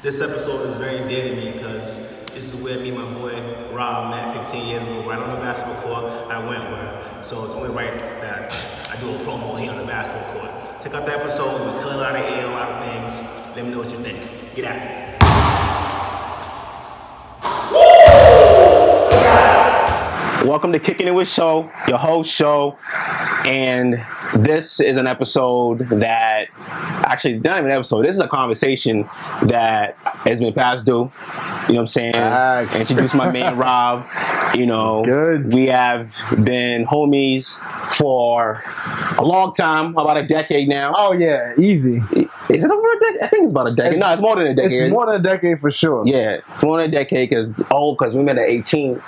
This episode is very dear to me because this is where me and my boy Rob met 15 years ago, right on the basketball court at Wentworth. So it's only right that I do a promo here on the basketball court. Check out the episode, we clear a lot of air, a lot of things. Let me know what you think. Get at it. Welcome to Kicking It With Show, your host show, and this is an episode that, actually not even an episode, this is a conversation that has been past due, you know what I'm saying? Nice. Introduce my man Rob, you know, good. We have been homies for a long time, about a decade now. Oh yeah, easy. Is it over a decade? I think it's about a decade. No, it's more than a decade. It's more than a decade for sure. Yeah, it's more than a decade because we met at 18.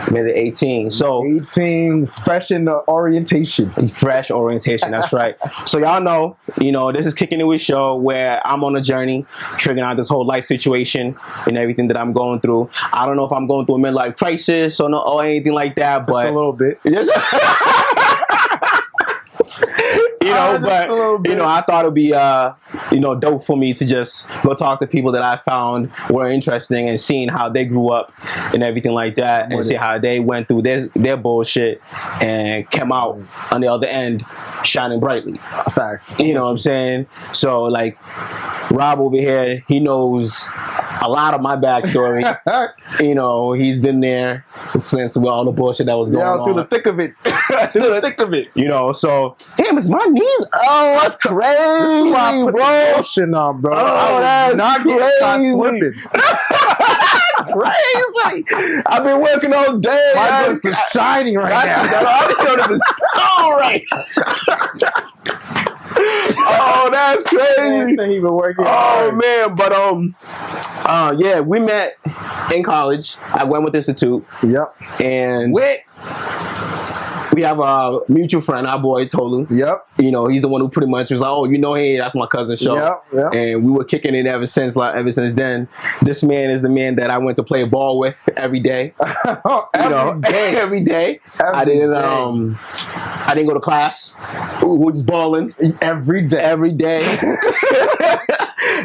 We met at 18. So 18, fresh in the orientation. Fresh orientation, that's right. So y'all know, you know, this is Kicking It With Show where I'm on a journey, figuring out this whole life situation and everything that I'm going through. I don't know if I'm going through a midlife crisis or anything like that, Just but a little bit. I thought it'd be dope for me to just go talk to people that I found were interesting and seeing how they grew up and everything like that, and see how they went through their bullshit and came out on the other end shining brightly. Facts. You know what I'm saying? So like Rob over here, he knows a lot of my backstory. You know, he's been there since all the bullshit that was going on. Through the thick of it. Through the thick of it. You know, so damn, it's my knees. Oh, that's crazy, bro. Motion on, bro. Oh, that's not crazy. Slipping. Crazy. I've been working all day. My wrist is shining right now. That showed is so right. Oh, that's crazy. He been working. Oh man, but yeah, we met in college at Wentworth Institute. Yep. And we have a mutual friend, our boy Tolu. Yep. You know, he's the one who pretty much was like, oh, you know, hey, that's my cousin's show. Yep. And we were kicking it ever since then. This man is the man that I went to play ball with every day. Every day. I didn't go to class. We were just balling every day.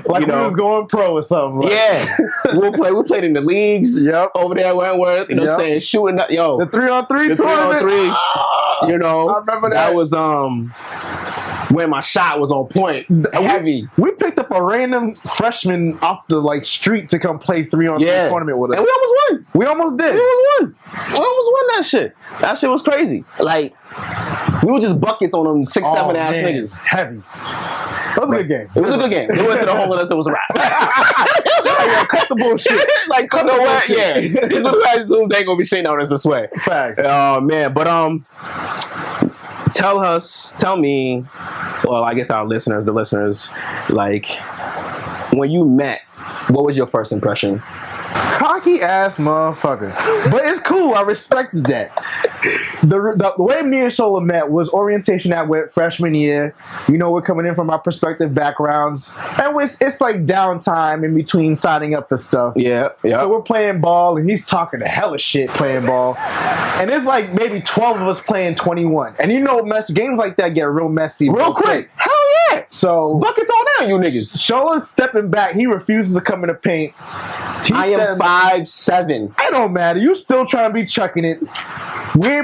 Like we was going pro or something. Right? Yeah. We played in the leagues. Yep. Over there at Wentworth. You know what I'm saying? Shooting up. Yo. The 3-on-3 tournament. 3-on-3. You know. I remember that. That was when my shot was on point. Heavy. We picked up a random freshman off the street to come play 3-on-3 tournament with us. And we almost won. We almost did. We almost won that shit. That shit was crazy. Like, we were just buckets on them 6'7" ass niggas. Heavy. It was a good game. It was a good game. We went to the hole and us, it was a wrap. Cut the bullshit. Cut the bullshit. Yeah. These little guys, they ain't gonna be sitting on us this way. Facts. Oh, man. But, tell me, well, I guess the listeners, like, when you met, what was your first impression? Cocky ass motherfucker. But it's cool. I respected that. The way me and Shola met was orientation at freshman year. You know, we're coming in from our perspective backgrounds. And it's like downtime in between signing up for stuff. Yeah. So we're playing ball, and he's talking the hella shit playing ball. And it's like maybe 12 of us playing 21. And you know, games like that get real messy. Real quick. Hell yeah. So buckets all down, you niggas. Shola's stepping back. He refuses to come in the paint. I am 5'7". I don't matter. You still trying to be chucking it.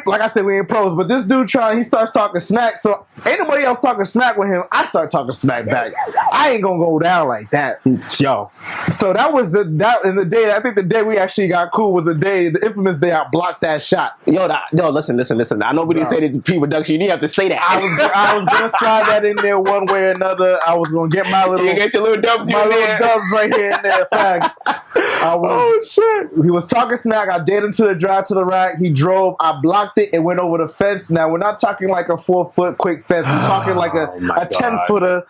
Like I said, we ain't pros, but this dude he starts talking smack, so ain't nobody else talking smack with him. I start talking smack back. I ain't gonna go down like that. Yo. So that was the day, I think the day we actually got cool was the infamous day I blocked that shot. Yo, listen. I know we didn't say this pre-production. You didn't have to say that. I was gonna slide that in there one way or another. I was gonna get my little... You get your little dubs right here and there. Facts. Oh, shit. He was talking smack. I dared him to the drive to the rack. He drove. I blocked it and went over the fence. Now, we're not talking like a 4-foot quick fence. We're talking like a 10-footer.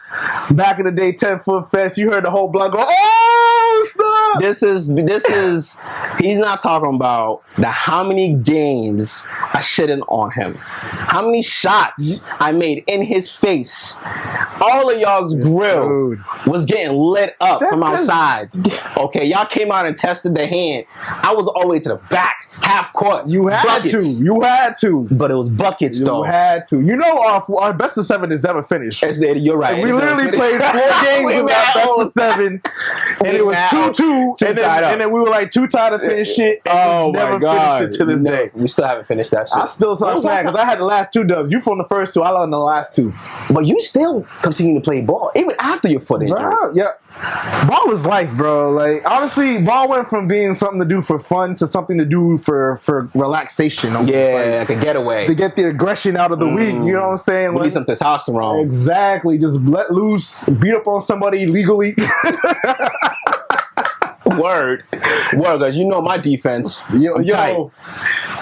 Back in the day, 10-foot fence. You heard the whole block go, oh, stop! This is, he's not talking about how many games I shitted on him. How many shots I made in his face. all of y'all's grill Dude. was getting lit up That's from 'cause- outside. Okay, y'all came out and tested the hand. I was all the way to the back, half court. You had buckets. to. You had to. But it was buckets, You though. had to. You know, our best of 7 is never finished. You're right. We It's literally never played 4 finished. games We in that mad best old. of 7, and We it was mad 2-2, Too and tied up. then we were like too tired to finish it. And Oh we my never god! finished it to this No, day. we still haven't finished that shit. I still talk smack because I had the last 2 dubs. You from the first 2, I learned the last 2. But you still continue to play ball even after your foot injury. Bro, yeah. Ball is life, bro. Like, honestly, ball went from being something to do for fun to something to do for relaxation. almost. Yeah, Like, like a getaway. to get the aggression out of the week. You know what I'm saying? We Like, need some testosterone. exactly. Just let loose, beat up on somebody legally. Word, because you know my defense. Yo, I'm tight.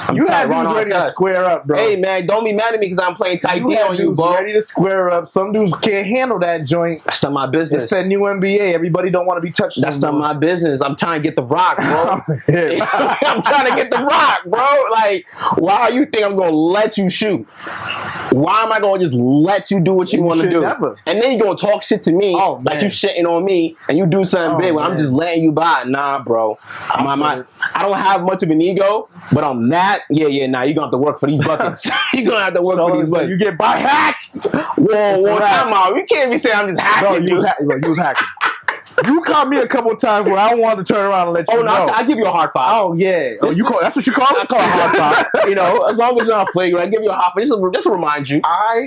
I'm you tight, had run dudes on ready to test. square up, bro. Hey man, don't be mad at me because I'm playing tight D had on you, dudes bro. ready to square up. Some dudes can't handle that joint. That's not my It's business. that new NBA. Everybody don't want to be touched. That's no not more. my business. I'm trying to get the rock, bro. Yeah. I'm trying to get the rock, bro. Like, why you think I'm gonna let you shoot? Why am I gonna just let you do what you You want to should do? never. And then you gonna talk shit to me Oh, like man. you shitting on me and you do something Oh, big when I'm man. just letting you by. Nah, bro. I don't have much of an ego, but I'm that. Yeah, nah, you're gonna have to work for these buckets. You're gonna have to work for these So buckets. you get by hack. Whoa, a wrap. time out. You can't be saying I'm just Bro, hacking you you. was hacking. You caught me a couple times where I wanted to turn around and let you Oh, no, know. I give you a hard five. Oh yeah. Oh, you call that's what you call I it? call it a hard five. You know, as long as you're not flagrant, I give you a hard five. Just to remind you.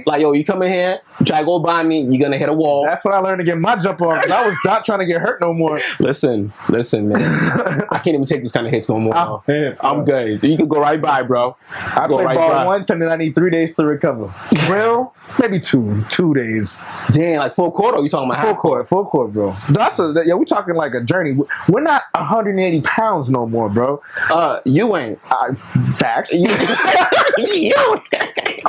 Like, yo, you come in here, you try to go by me, you're gonna hit a wall. That's when I learned to get my jump on because I was not trying to get hurt no more. Listen, man. I can't even take these kind of hits no more. Oh, man. I'm good. You can go right by, bro. I Go played right ball by. once and then I need 3 days to recover. Well, maybe 2 days. Damn, like full court, or you talking about half Full court, bro. We're talking like a journey. We're not 180 pounds no more, bro. You ain't. Facts. You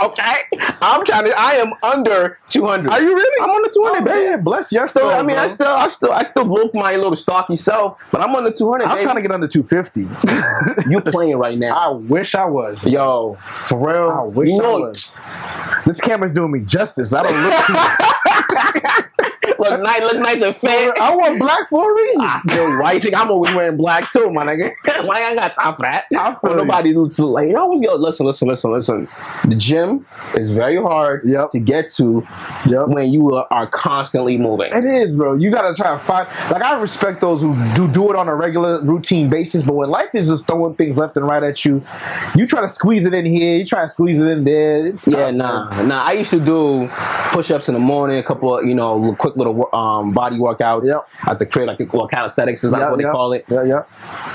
okay? I am under 200. Are you really? I'm under 200, baby. Man, bless your So soul, I mean, bro. I still look my little stocky self, but I'm under 200. I'm baby. trying to get under 250. You playing right now? I wish I was. Yo, for real. I wish you know, I was. This camera's doing me justice. I don't look look nice and fit. I want black for a reason. I feel you. Why you think I'm always wearing black too, my nigga? Like, I ain't got time for that. I feel you. Nobody like, yo, listen. The gym is very hard Yep. to get to when you are constantly moving. It is, bro. You gotta try to find. Like, I respect those who do it on a regular routine basis, but when life is just throwing things left and right at you, you try to squeeze it in here, you try to squeeze it in there. It's tough, Yeah, man. nah. I used to do push-ups in the morning, a couple of, quick little body workouts Yep. at the crib, like calisthenics is like what they call it. Yeah.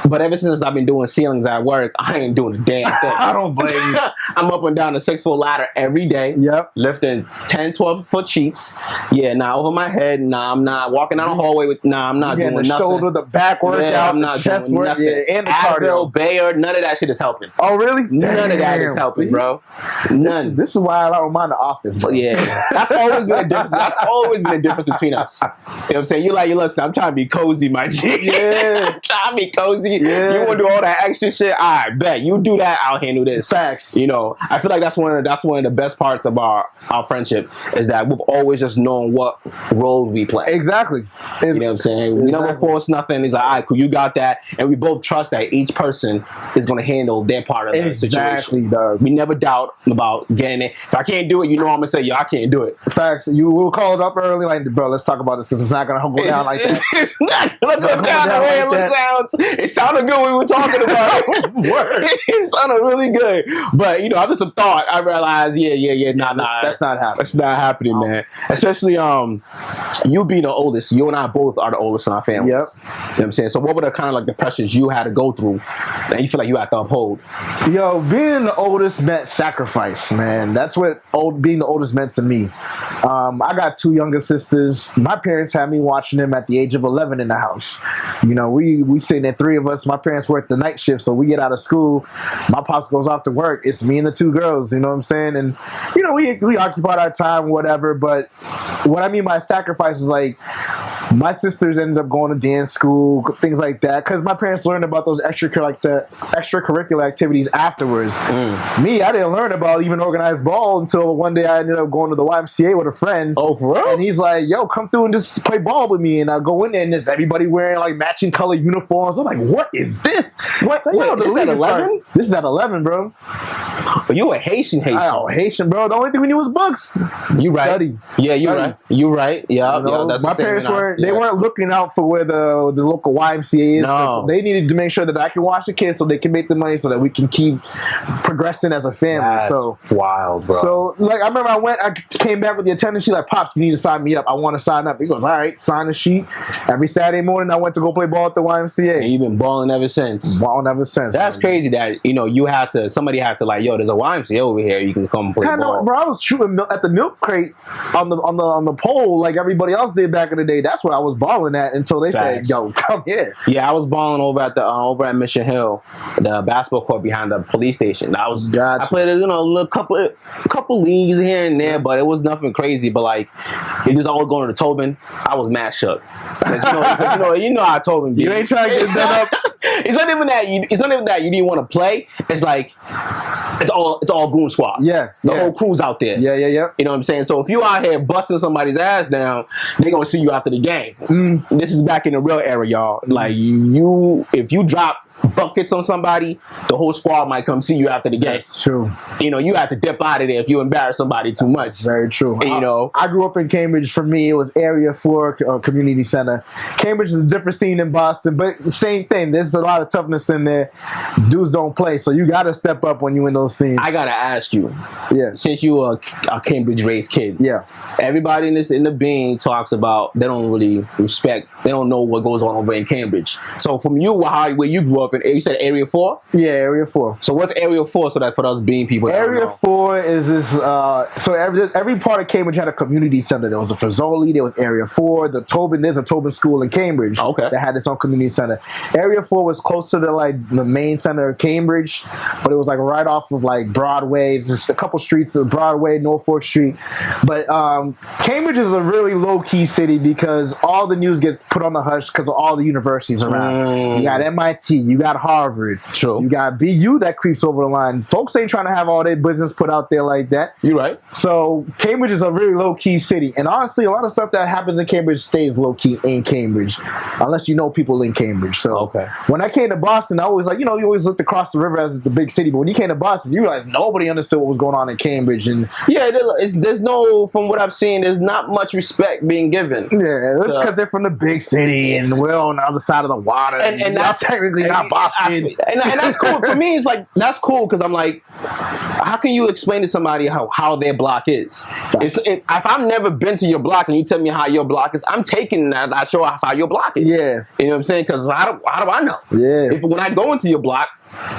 But ever since I've been doing ceilings at work, I ain't doing a damn thing. I don't blame you. I'm up and down the 6-foot ladder every day. Yep. Lifting 10, 12-foot sheets. Yeah, over my head. Nah, I'm not walking down the hallway with. Nah, I'm not You doing getting the nothing. shoulder, the back workout, Yeah, I'm the not chest doing work, nothing. yeah, and the Advil, cardio. Bayer, none of that shit is helping. Oh, really? None of that is Damn, helping, see? bro. None. This is why I don't mind the office, bro. Yeah, that's always been a difference. That's always been a difference between us. You know what I'm saying? You listen, I'm trying to be cozy, my G. Yeah. I'm trying to be cozy. Yeah. You want to do all that extra shit? I bet you do that. I'll handle this. Facts. You know, I feel like that's one of the best parts of our friendship is that we've always just known what role we play. Exactly. You know what I'm saying? We never force nothing. It's like, all right, cool, you got that. And we both trust that each person is going to handle their part of the Exactly, situation. dog. We never doubt about getting it. If I can't do it, I'm going to say, yo, I can't do it. Facts. You will call it up early, like, bro, let's talk about this because it's not going to go down like that. It's not going to go down the way it sounds. It sounded good when we were talking about it. Word. It sounded really good. But, after some thought, I realized, nah. That's not happening. That's not happening, man. Especially you being the oldest. You and I both are the oldest in our family. Yep. You know what I'm saying? So what were the kind of like the pressures you had to go through that you feel like you had to uphold? Yo, being the oldest meant sacrifice, man. That's what being the oldest meant to me. I got 2 younger sisters. My parents had me watching them at the age of 11 in the house. We sitting there, 3 of us. My parents work the night shift, so we get out of school. My pops goes off to work. It's me and the 2 girls, you know what I'm saying? And, we occupied our time, whatever. But what I mean by sacrifice is like, My sisters ended up going to dance school, things like that, because my parents learned about those extracurricular activities afterwards. Me, I didn't learn about even organized ball until one day I ended up going to the YMCA with a friend. Oh, for real? And he's like, yo, come through and just play ball with me. And I go in there and there's everybody wearing like matching color uniforms. I'm like, what is this? What? Wait, Yo, this is at 11? This is at 11, bro. You a Haitian. Oh, Haitian, bro. The only thing we knew was books. You right. Study. Yeah, you Study. right. You right. Yeah, You know, that's my the same parents thing they weren't looking out for where the local YMCA is. No. They needed to make sure that I can watch the kids so they can make the money so that we can keep progressing as a family. That's so wild, bro. So like I remember I came back with the attendant. She's like, Pops, you need to sign me up. I want to sign up. He goes, all right, sign the sheet. Every Saturday morning I went to go play ball at the YMCA. And you've been balling ever since. Balling ever since. That's crazy that, you know, somebody had to like, yo, there's a YMCA over here. You can come play ball. No, bro, I was shooting at the milk crate on the pole like everybody else did back in the day. That's where I was balling at until they Facts. said, yo, come here. Yeah, I was balling over at Mission Hill, the basketball court behind the police station. Gotcha. I played, you know, a couple leagues here and there, but it was nothing crazy. But like, it was all going to Tobin. I was mad shook. 'Cause you know how Tobin be. You ain't trying to get done up. It's not even that you didn't want to play. It's like it's all goon squad. Yeah, the yeah. whole crew's out there. Yeah. You know what I'm saying? So if you out here busting somebody's ass down, they gonna see you after the game. This is back in the real era, y'all. Like if you drop buckets on somebody, the whole squad might come see you after the game. That's true. You know, you have to dip out of there if you embarrass somebody too much. Very true. And, you know, I grew up in Cambridge. For me, it was Area 4 Community Center. Cambridge is a different scene than Boston, but the same thing. There's a lot of toughness in there. Dudes don't play, so you got to step up when you in those scenes. I gotta ask you, Yeah. since you are a Cambridge-raised kid, Yeah. everybody in the being talks about they don't really respect, they don't know what goes on over in Cambridge. So from you, where you grew up in, you said Area 4? Yeah, Area 4. So what's Area 4 so that for those being people that don't Area know? 4 is this, so every part of Cambridge had a community center. There was a Frisoli, there was Area 4, there's a Tobin school in Cambridge that had its own community center. Area 4 was closer to like the main center of Cambridge, but it was like right off of like Broadway. It's just a couple streets of Broadway, Norfolk Street. But Cambridge is a really low-key city because all the news gets put on the hush because of all the universities around. You got MIT, you got Harvard, True. you got BU that creeps over the line. Folks ain't trying to have all their business put out there like that. You right. So Cambridge is a really low-key city. And honestly, a lot of stuff that happens in Cambridge stays low-key in Cambridge, unless you know people in Cambridge. So when I came to Boston, I always you always looked across the river as the big city. But when you came to Boston, you realized nobody understood what was going on in Cambridge. And yeah, there's no, from what I've seen, there's not much respect being given. Yeah, that's because they're from the big city and we're on the other side of the water. And that's technically not Boston. And that's cool. For me, it's like, that's cool because I'm like, how can you explain to somebody how their block is? If I've never been to your block and you tell me how your block is, I'm taking that. I show how your block is. Yeah. You know what I'm saying? Because how do I know? Yeah. When I go into your block,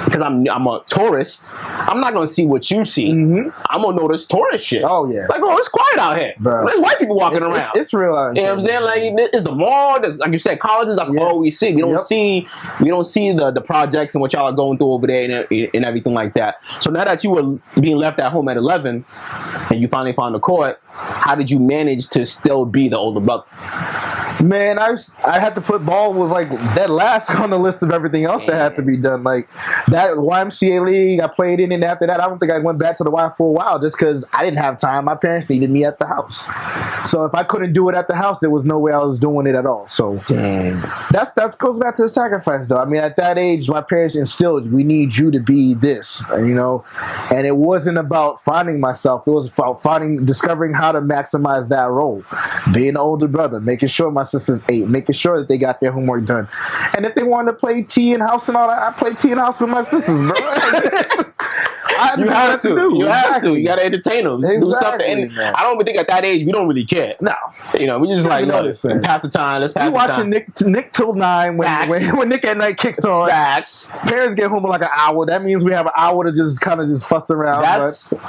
because I'm a tourist, I'm not gonna see what you see. I'm gonna notice tourist shit. Oh yeah, like, oh, it's quiet out here. Bro. There's white people walking around. It's real. You know what I'm saying? Like, it's the mall. There's, like you said, colleges. That's all we see. We don't see the projects and what y'all are going through over there and everything like that. So now that you were being left at home at 11 and you finally found the court, how did you manage to still be the older brother? Man, I had to put ball was like dead last on the list of everything else that had to be done. Like that YMCA league, I played in, and after that, I don't think I went back to the Y for a while just because I didn't have time. My parents needed me at the house, so if I couldn't do it at the house, there was no way I was doing it at all. So that goes back to the sacrifice, though. I mean, at that age, my parents instilled, we need you to be this, and it wasn't about finding myself. It was about discovering how to maximize that role, being an older brother, making sure my sisters ate, making sure that they got their homework done. And if they wanted to play tea in house and all that, I play tea in house with my sisters, bro. You have to. You have to. You got to entertain them. Exactly, do something. And I don't even think at that age we don't really care. No. We just like, pass the time. Let's pass the time. We watching Nick till 9 when Nick at Night kicks on. Facts. Parents get home in like an hour. That means we have an hour to just kind of just fuss around.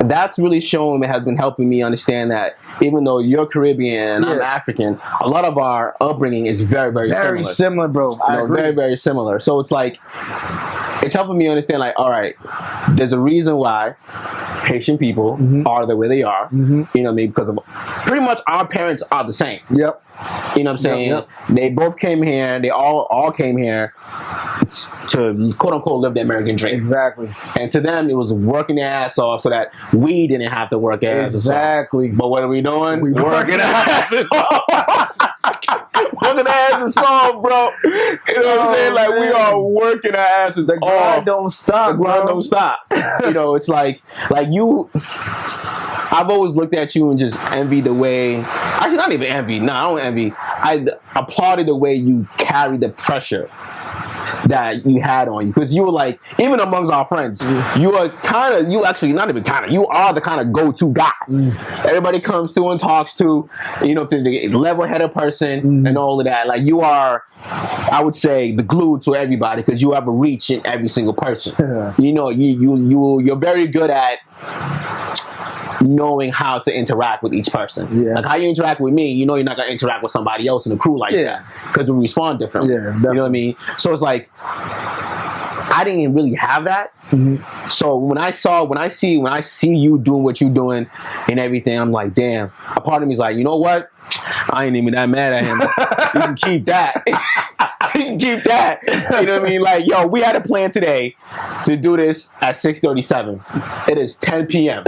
That's really shown, it has been helping me understand that even though you're Caribbean and I'm African, a lot of our upbringing is very, very similar. Very similar, bro. Very, very similar. So it's like, it's helping me understand, like, all right, there's a reason why Haitian people are the way they are. You know what I mean? Because of pretty much our parents are the same. Yep. You know what I'm saying? Yep. They both came here. They all came here to quote unquote live the American dream. Exactly. And to them, it was working their ass off so that we didn't have to work our asses off. Exactly. But what are we doing? We working our asses off. Working our asses off, bro. You know what I'm saying? Like, we are working our asses The grind off. don't stop. The grind bro. don't stop. You know, it's like you. I've always looked at you and just envied the way. Actually, not even envy. No, I don't envy. I applauded the way you carried the pressure that you had on you, because you were like, even amongst our friends, you are kind of, you actually not even kind of, you are the kind of go-to guy. Everybody comes to and talks to, you know, to the level-headed person and all of that. Like, you are, I would say, the glue to everybody, because you have a reach in every single person. You know, you're very good at knowing how to interact with each person. Like, how you interact with me, you know you're not going to interact with somebody else in the crew like that, because we respond differently. You know what I mean? So it's like, I didn't even really have that. So when I see you doing what you're doing and everything, I'm like, damn. A part of me is like, you know what? I ain't even that mad at him. You can keep that. You can keep that. You know what I mean? Like, yo, we had a plan today to do this at 6:37. It is 10 p.m.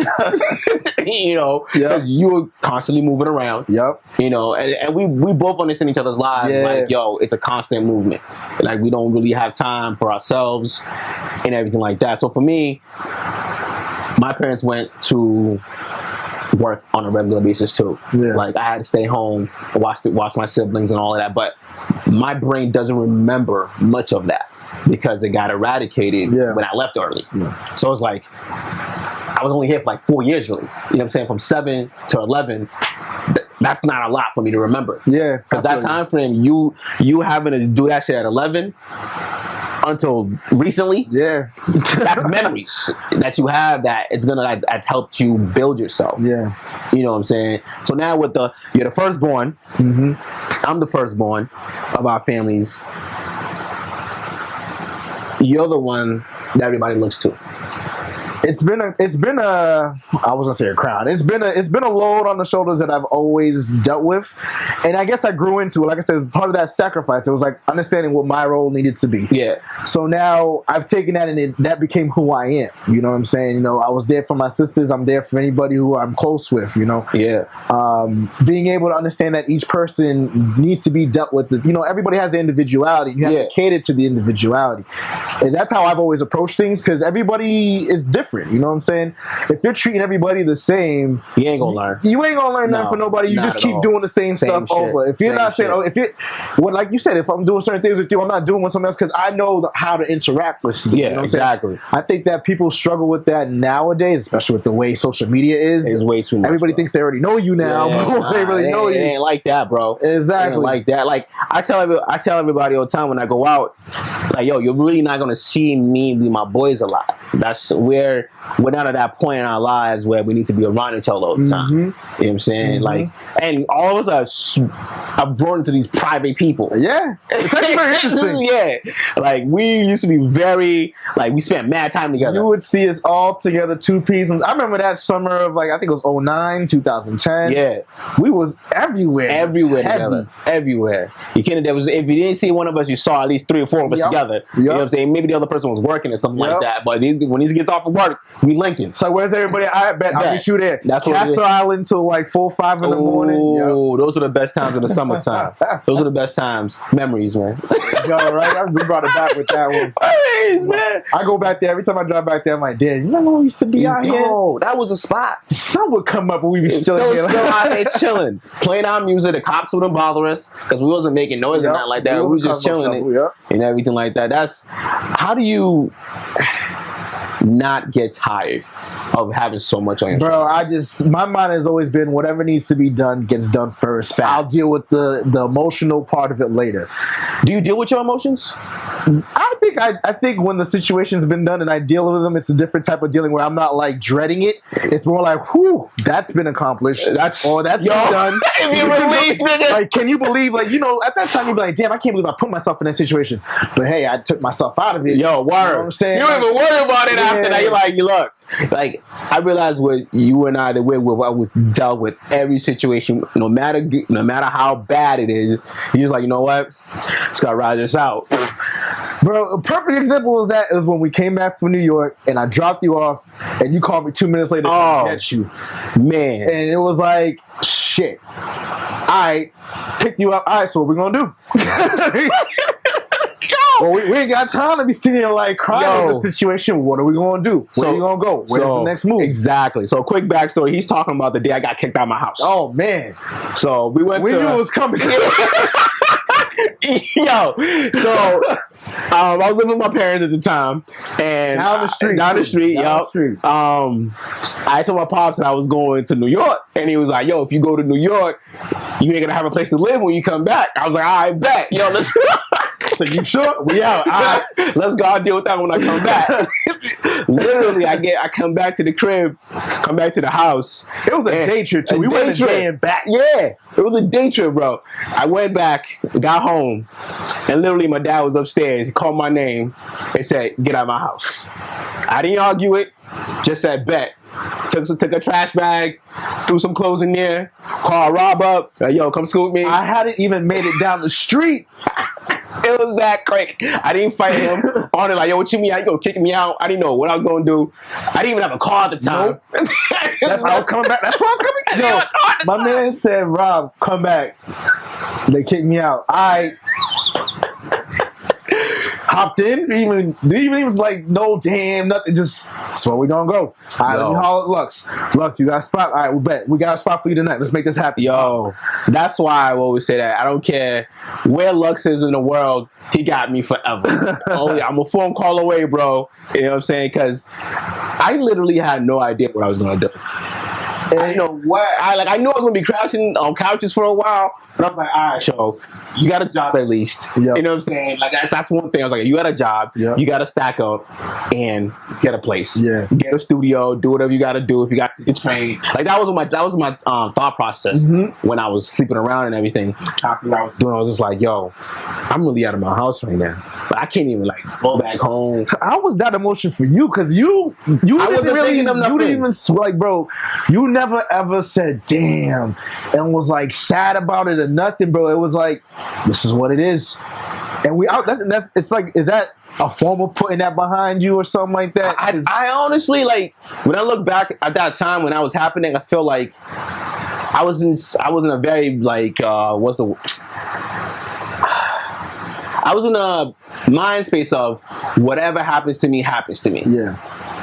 You know, because you're constantly moving around. You know, and we both understand each other's lives. Like, yo, it's a constant movement. Like, we don't really have time for ourselves and everything like that. So for me, my parents went to work on a regular basis too. Like, I had to stay home and watch my siblings and all of that, but my brain doesn't remember much of that because it got eradicated when I left early. So it's like, I was only here for like 4 years really. You know what I'm saying? From 7 to 11, that's not a lot for me to remember. Because that time frame, you having to do that shit at 11 until recently, that's memories that you have that it's gonna that's helped you build yourself. You know what I'm saying? So now with you're the firstborn. I'm the firstborn of our families. You're the one that everybody looks to. It's been a I was gonna say a crown. It's been a load on the shoulders that I've always dealt with, and I guess I grew into it. Like I said, part of that sacrifice, it was like understanding what my role needed to be. So now I've taken that, and that became who I am. You know what I'm saying? You know, I was there for my sisters. I'm there for anybody who I'm close with. You know. Being able to understand that each person needs to be dealt with. You know, everybody has their individuality. You have to cater to the individuality, and that's how I've always approached things, because everybody is different. You know what I'm saying? If you're treating everybody the same, you ain't gonna learn. You ain't gonna learn nothing for nobody. You just keep doing the same stuff over. If you're not saying, like you said, if I'm doing certain things with you, I'm not doing with someone else because I know how to interact with you. You know what I'm saying? I think that people struggle with that nowadays, especially with the way social media is. It's way too much. Everybody thinks they already know you now, but they really know you. It ain't like that, bro. Exactly. It ain't like that. Like, I tell everybody all the time when I go out, like, yo, you're really not gonna see me with my boys a lot. We're not at that point in our lives where we need to be around each other all the time. You know what I'm saying? Like, and all of us have grown into these private people. It's actually very interesting. Like, we used to be very, like, we spent mad time together. You would see us all together, two peas. I remember that summer of, like, I think it was 2009, 2010. We was everywhere. Together. Everywhere. You can't, if you didn't see one of us, you saw at least 3 or 4 of us together. You know what I'm saying? Maybe the other person was working or something like that. But when these gets off of work, we linking. So where's everybody? I bet I'll meet you there. That's Castle Island till like 4 or 5 in the morning. Oh, those are the best times in the summertime. Those are the best times. Memories, man. Yo, right? We brought it back with that one. Memories, man. I go back there every time I drive back there. I'm like, damn, you remember when we used to be out here? Oh, that was a spot. The sun would come up and we'd be still out here chilling, playing our music. The cops wouldn't bother us because we wasn't making noise and nothing like that. We was just chilling and everything like that. How do you not get tired of having so much on your shoulder? My mind has always been whatever needs to be done gets done first. I'll deal with the emotional part of it later. Do you deal with your emotions? I think when the situation's been done and I deal with them, it's a different type of dealing where I'm not like dreading it. It's more like, whew, that's been accomplished. That's been done. Relief, nigga. Like, can you believe, like, you know, at that time you'd be like, damn, I can't believe I put myself in that situation. But hey, I took myself out of it. Yo, word. You know what I'm saying? You don't even worry about it after that. You're like, look, like I realized what you and I that we was dealt with every situation, no matter how bad it is. You're just like, you know what? Just gotta ride this out. Bro, a perfect example of that is when we came back from New York and I dropped you off and you called me 2 minutes later to get you. Man. And it was like, shit. Alright, picked you up. Alright, so what we gonna do? Well, we ain't got time to be sitting here like crying in this situation. What are we gonna do? Where are you gonna go? Where's the next move? Exactly. So quick backstory. He's talking about the day I got kicked out of my house. Oh man. So we went we to... knew it was coming. Yo, so I was living with my parents at the time, and down the street. I told my pops that I was going to New York, and he was like, "Yo, if you go to New York, you ain't gonna have a place to live when you come back." I was like, "I bet, yo, let's." So you sure? We out. All right, let's go. I'll deal with that when I come back. Literally, I come back to the crib, come back to the house. It was a day trip too. We went a day and back. Yeah, it was a day trip, bro. I went back, got home, and literally my dad was upstairs. He called my name and said, "Get out of my house." I didn't argue it. Just said, "Bet." Took a trash bag, threw some clothes in there, called Rob up. Yo, come scoop me. I hadn't even made it down the street. It was that quick. I didn't fight him on it. Like, yo, what you mean? You gonna kick me out? I didn't know what I was gonna do. I didn't even have a car at the time. Nope. That's how I was coming back. That's why I was coming back. Yo, my man said, "Rob, come back." They kicked me out. I hopped in. Even was like, no, damn, nothing. Just, that's where we gonna go. All right, let me holler at Lux. Lux, you got a spot? All right, we bet. We got a spot for you tonight. Let's make this happen. Yo, that's why I always say that. I don't care where Lux is in the world. He got me forever. I'm a phone call away, bro. You know what I'm saying? Because I literally had no idea what I was gonna do. And I know what I knew I was gonna be crashing on couches for a while, but I was like, all right, so you got a job at least. Yep. You know what I'm saying? Like that's one thing. I was like, you got a job, you got to stack up and get a place. Yeah, get a studio, do whatever you got to do. If you got to get trained, like that was my thought process when I was sleeping around and everything. I was doing. I was just like, yo, I'm really out of my house right now, but I can't even like go back home. How was that emotion for you? Because you didn't even like, bro, you never ever said damn and was like sad about it or nothing, bro. It was like, this is what it is, and that's it's like, is that a form of putting that behind you or something like that? I honestly, like, when I look back at that time when that was happening, I feel like I was in a very like I was in a mind space of whatever happens to me happens to me. Yeah.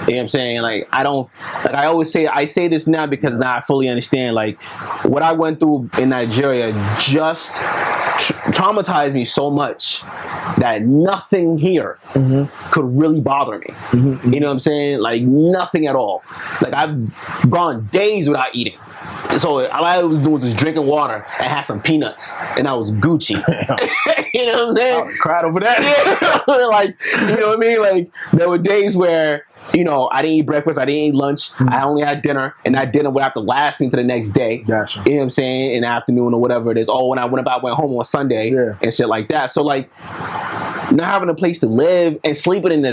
You know what I'm saying? Like, I say this now because now I fully understand, like, what I went through in Nigeria just traumatized me so much that nothing here could really bother me. You know what I'm saying? Like, nothing at all. Like, I've gone days without eating. So all I was doing was just drinking water and had some peanuts, and I was Gucci. You know what I'm saying? I cried over that. Yeah. Like, you know what I mean? Like, there were days where, you know, I didn't eat breakfast, I didn't eat lunch, I only had dinner, and that dinner would have to last me to the next day. Gotcha. You know what I'm saying? In the afternoon or whatever it is. Oh, when I went home on Sunday and shit like that. So, like, not having a place to live and sleeping in the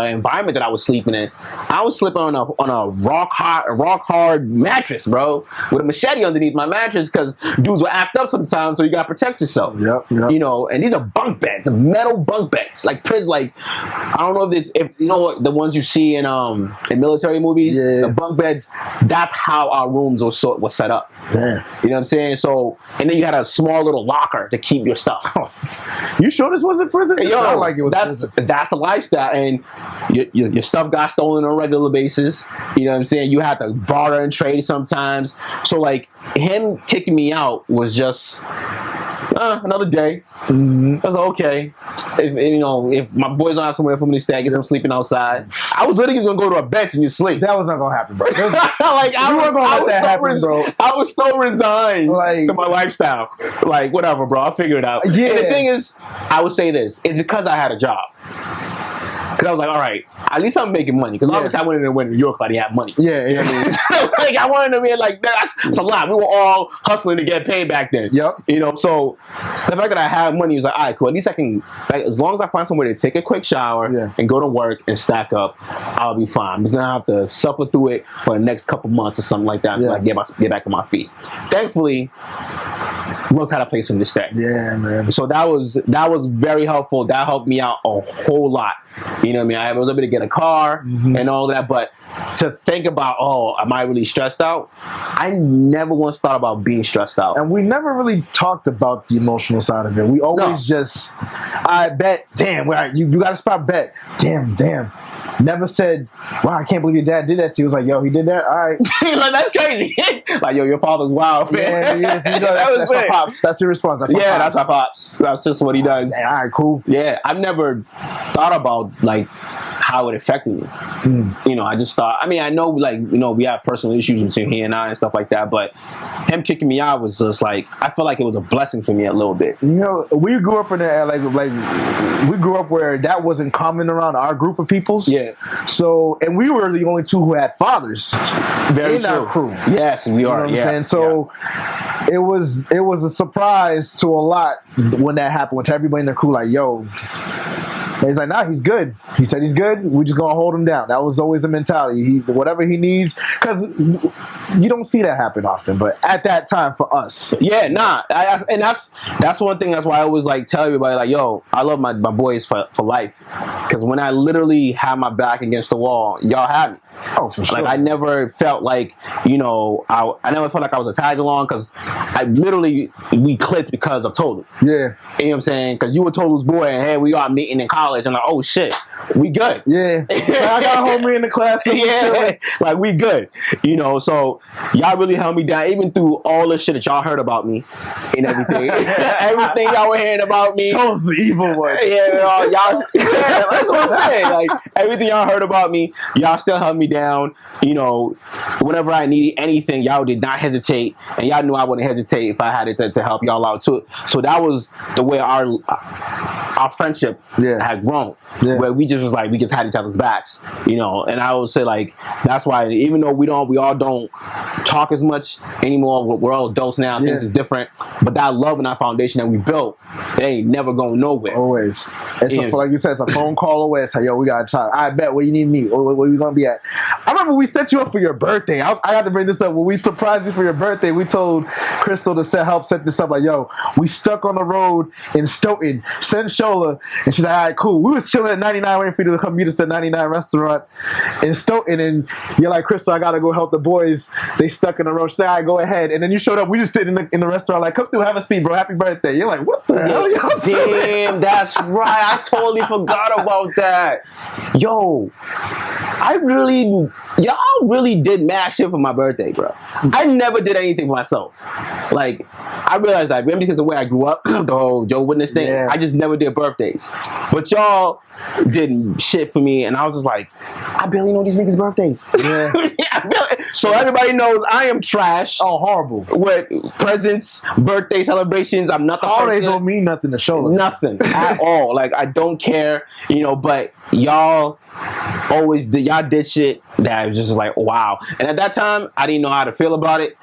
environment that I was sleeping in, I was sleeping on a rock hard mattress, bro, with a machete underneath my mattress because dudes will act up sometimes, so you gotta protect yourself. Yep. You know, and these are bunk beds, metal bunk beds, like prison. Like, I don't know if you know what the ones you see in military movies, the bunk beds. That's how our rooms was set up. Yeah. You know what I'm saying? So, and then you had a small little locker to keep your stuff. You sure this wasn't prison? Yo, like that's a lifestyle, and your stuff got stolen on a regular basis. You know what I'm saying? You had to barter and trade sometimes. So, like, him kicking me out was just another day. I was like, okay. If my boys don't have somewhere for me to stay, I guess I'm sleeping outside. I was literally just gonna go to a bench and just sleep. That was not gonna happen, bro. I was so resigned to my lifestyle. Like, whatever, bro. I'll figure it out. Yeah. And the thing is, I would say this: it's because I had a job. Because I was like, all right, at least I'm making money. Because obviously I wanted to win New York if I didn't have money. Yeah, yeah. You know what I mean? Like, I wanted to be like, that's a lot. We were all hustling to get paid back then. Yep. You know, so the fact that I have money was like, all right, cool. At least I can, like, as long as I find somewhere to take a quick shower and go to work and stack up, I'll be fine. I'm just gonna have to suffer through it for the next couple months or something like that until I get back on my feet. Thankfully, Looks had a place for me to stay. Yeah, man. So that was very helpful. That helped me out a whole lot. You know what I mean? I was able to get a car and all that, but to think about, oh, am I really stressed out? I never once thought about being stressed out. And we never really talked about the emotional side of it. We always just, I bet, damn, you got to stop bet. Damn. Never said, wow, I can't believe your dad did that to you. He was like, yo, he did that? All right. Like, that's crazy. Like, yo, your father's wild, man. Yeah, he is. You know, that's my pops. That's your response. That's my pops. That's just what he does. All right, cool. Yeah, I've never thought about, like, how it affected me. You know, I just thought, I mean, I know, like, you know, we have personal issues between he and I and stuff like that, but him kicking me out was just like, I feel like it was a blessing for me a little bit. You know, we grew up in a, like we grew up where that wasn't common around our group of peoples. Yeah. So, and we were the only two who had fathers Very in true. our crew. Yes, we are. You know what I'm saying? So it was a surprise to a lot when that happened. To everybody in the crew, like, yo. And he's like, nah, he's good. He said he's good. We're just gonna hold him down. That was always the mentality. Whatever he needs, because you don't see that happen often. But at that time, for us, and that's one thing. That's why I always like tell everybody, like, yo, I love my boys for life. Because when I literally have my back against the wall, y'all have me. Oh, for sure. Like, I never felt like, you know, I never felt like I was a tag along, because we clicked because of Tolu. Yeah. You know what I'm saying? Because you were Tolu's boy, and hey, we are meeting in college. I'm like, oh shit, we good. Yeah. I got a homie in the class. Like, we good. You know, so y'all really held me down, even through all the shit that y'all heard about me and everything. Everything y'all were hearing about me. Chose the evil one. Y'all. Yeah, that's what I'm saying. Like, everything y'all heard about me, y'all still held me down. You know, whenever I needed anything, y'all did not hesitate, and y'all knew I wouldn't hesitate if I had it to help y'all out too. So that was the way our friendship had grown, where we just was like, we just had each other's backs, you know. And I would say, like, that's why, even though we all don't talk as much anymore, we're all adults now, things is different, but that love and that foundation that we built, they ain't never going nowhere. Always. Like you said, it's a phone call away. It's like, yo, we got a child. I bet, where you need me? Where we gonna be at? I remember we set you up for your birthday. I got to bring this up. When we surprised you for your birthday, we told Crystal to help set this up. Like, yo, we stuck on the road in Stoughton, send Shola, and she's like, all right, cool. We was chilling at 99 waiting for you to come meet us at 99 restaurant in Stoughton, and you're like, Crystal, I gotta go help the boys. They stuck in the road. She said, all right, go ahead. And then you showed up. We just sitting in the restaurant, like, come through, have a seat, bro. Happy birthday. You're like, what the hell? Damn, that's right. I totally forgot about that. Yo, y'all really did mad shit for my birthday, bro. I never did anything for myself. Like, I realized that maybe because of the way I grew up, the whole Joe Witness thing, I just never did birthdays. But y'all did shit for me, and I was just like, I barely know these niggas' birthdays. Yeah. So everybody knows I am trash. Oh, horrible. With presents, birthday celebrations, I'm not the holidays person. Don't mean nothing to show. Nothing at all. Like, I don't care, you know, but y'all did shit that was just like, wow. And at that time, I didn't know how to feel about it,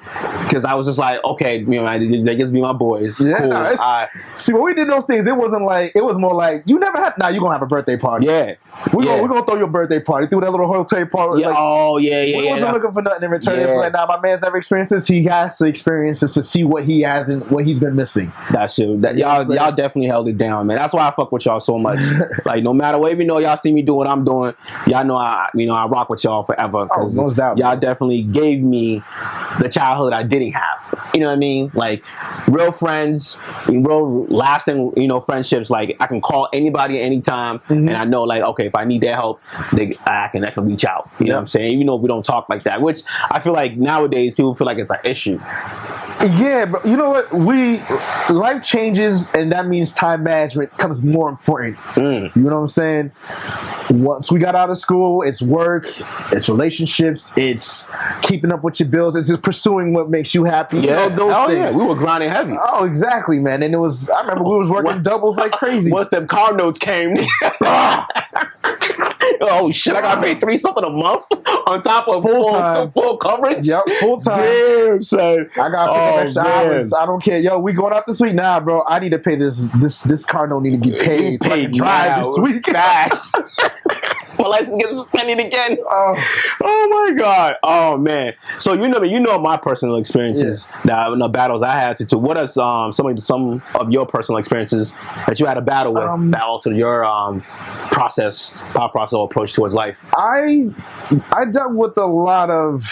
because I was just like, okay, you know, they just be my boys. Yeah, cool. See, when we did those things, it wasn't like, it was more like, you never had, you're gonna have a birthday party. Yeah. We're gonna throw your birthday party through that little hotel party. Yeah. Like, We wasn't looking for nothing in return. It's like, my man's never experienced this. He has to experience this to see what he has and what he's been missing. That shit. Y'all definitely held it down, man. That's why I fuck with y'all so much. Like, no matter what, even though y'all see me do what I'm doing, y'all know I rock with y'all forever. Oh, no doubt. Y'all definitely gave me the childhood I didn't have. You know what I mean? Like, real friends, real lasting, you know, friendships. Like, I can call anybody at any time, and I know, like, okay, if I need their help, I can reach out. You know what I'm saying? Even though we don't talk like that, which I feel like nowadays people feel like it's an issue. Yeah, but you know what? Life changes, and that means time management becomes more important. You know what I'm saying? Once we got out of school, it's work, it's relationships, it's keeping up with your bills, it's just pursuing what makes you happy. Yeah, you know, those things. Yeah, we were grinding heavy. Oh, exactly, man. And I remember we was working doubles like crazy. Once them car notes came. Oh shit! I gotta pay $3 something a month on top of full coverage. Yep, full time. Damn, son. I gotta pick up extra hours. I don't care. Yo, we going out this week? Nah, bro. I need to pay this. This car don't need to get paid. So I can drive this week. Fast. My license gets suspended again. Oh my god. Oh man. So you know my personal experiences, the battles I had to. What are some of your personal experiences that you had a battle with that altered your process or approach towards life? I dealt with a lot of.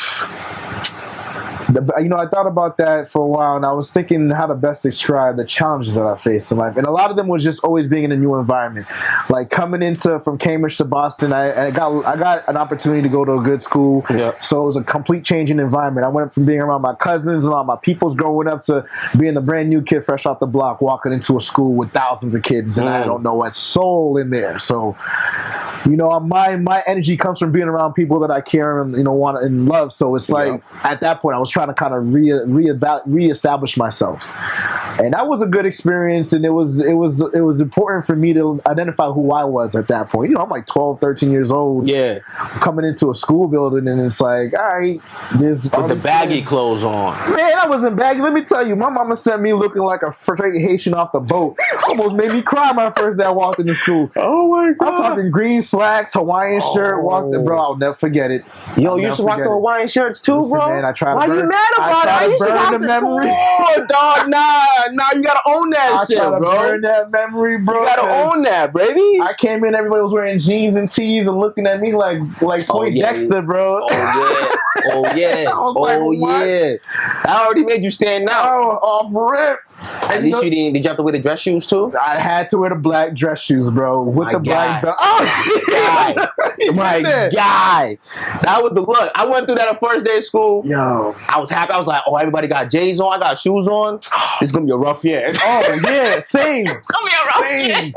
I thought about that for a while, and I was thinking how to best describe the challenges that I faced in life. And a lot of them was just always being in a new environment. Like coming from Cambridge to Boston, I got an opportunity to go to a good school. Yeah. So it was a complete change in environment. I went from being around my cousins and all my peoples growing up to being a brand new kid fresh off the block, walking into a school with thousands of kids, and I don't know a soul in there. So, my energy comes from being around people that I care and want and love. So it's like at that point I was trying to kind of reestablish myself, and that was a good experience. And it was important for me to identify who I was at that point. I'm like 12, 13 years old. Yeah, coming into a school building, and it's like, all right, there's with the baggy clothes on. Man, I wasn't baggy. Let me tell you, my mama sent me looking like a straight Haitian off the boat. Almost made me cry my first day I walked into school. Oh my god! I'm talking green slacks, Hawaiian shirt. Bro, I'll never forget it. Yo, you used to rock the Hawaiian shirts too, listen, bro. Man, I try to Why burn, you mad about it? I used to rock the memory. Oh, dog, nah, you gotta own that shit, bro. Burn that memory, bro. You gotta own that, baby. I came in, everybody was wearing jeans and tees and looking at me like Dexter, bro. Oh yeah. Yeah. I already made you stand out. Oh, off rip. At least you didn't. Did you have to wear the dress shoes too? I had to wear the black dress shoes, bro, with the black belt. My guy. That was the look. I went through that at first day of school. Yo, I was happy. I was like, oh, everybody got J's on. I got shoes on. It's gonna be a rough year. Oh yeah, same. It's gonna be a rough year.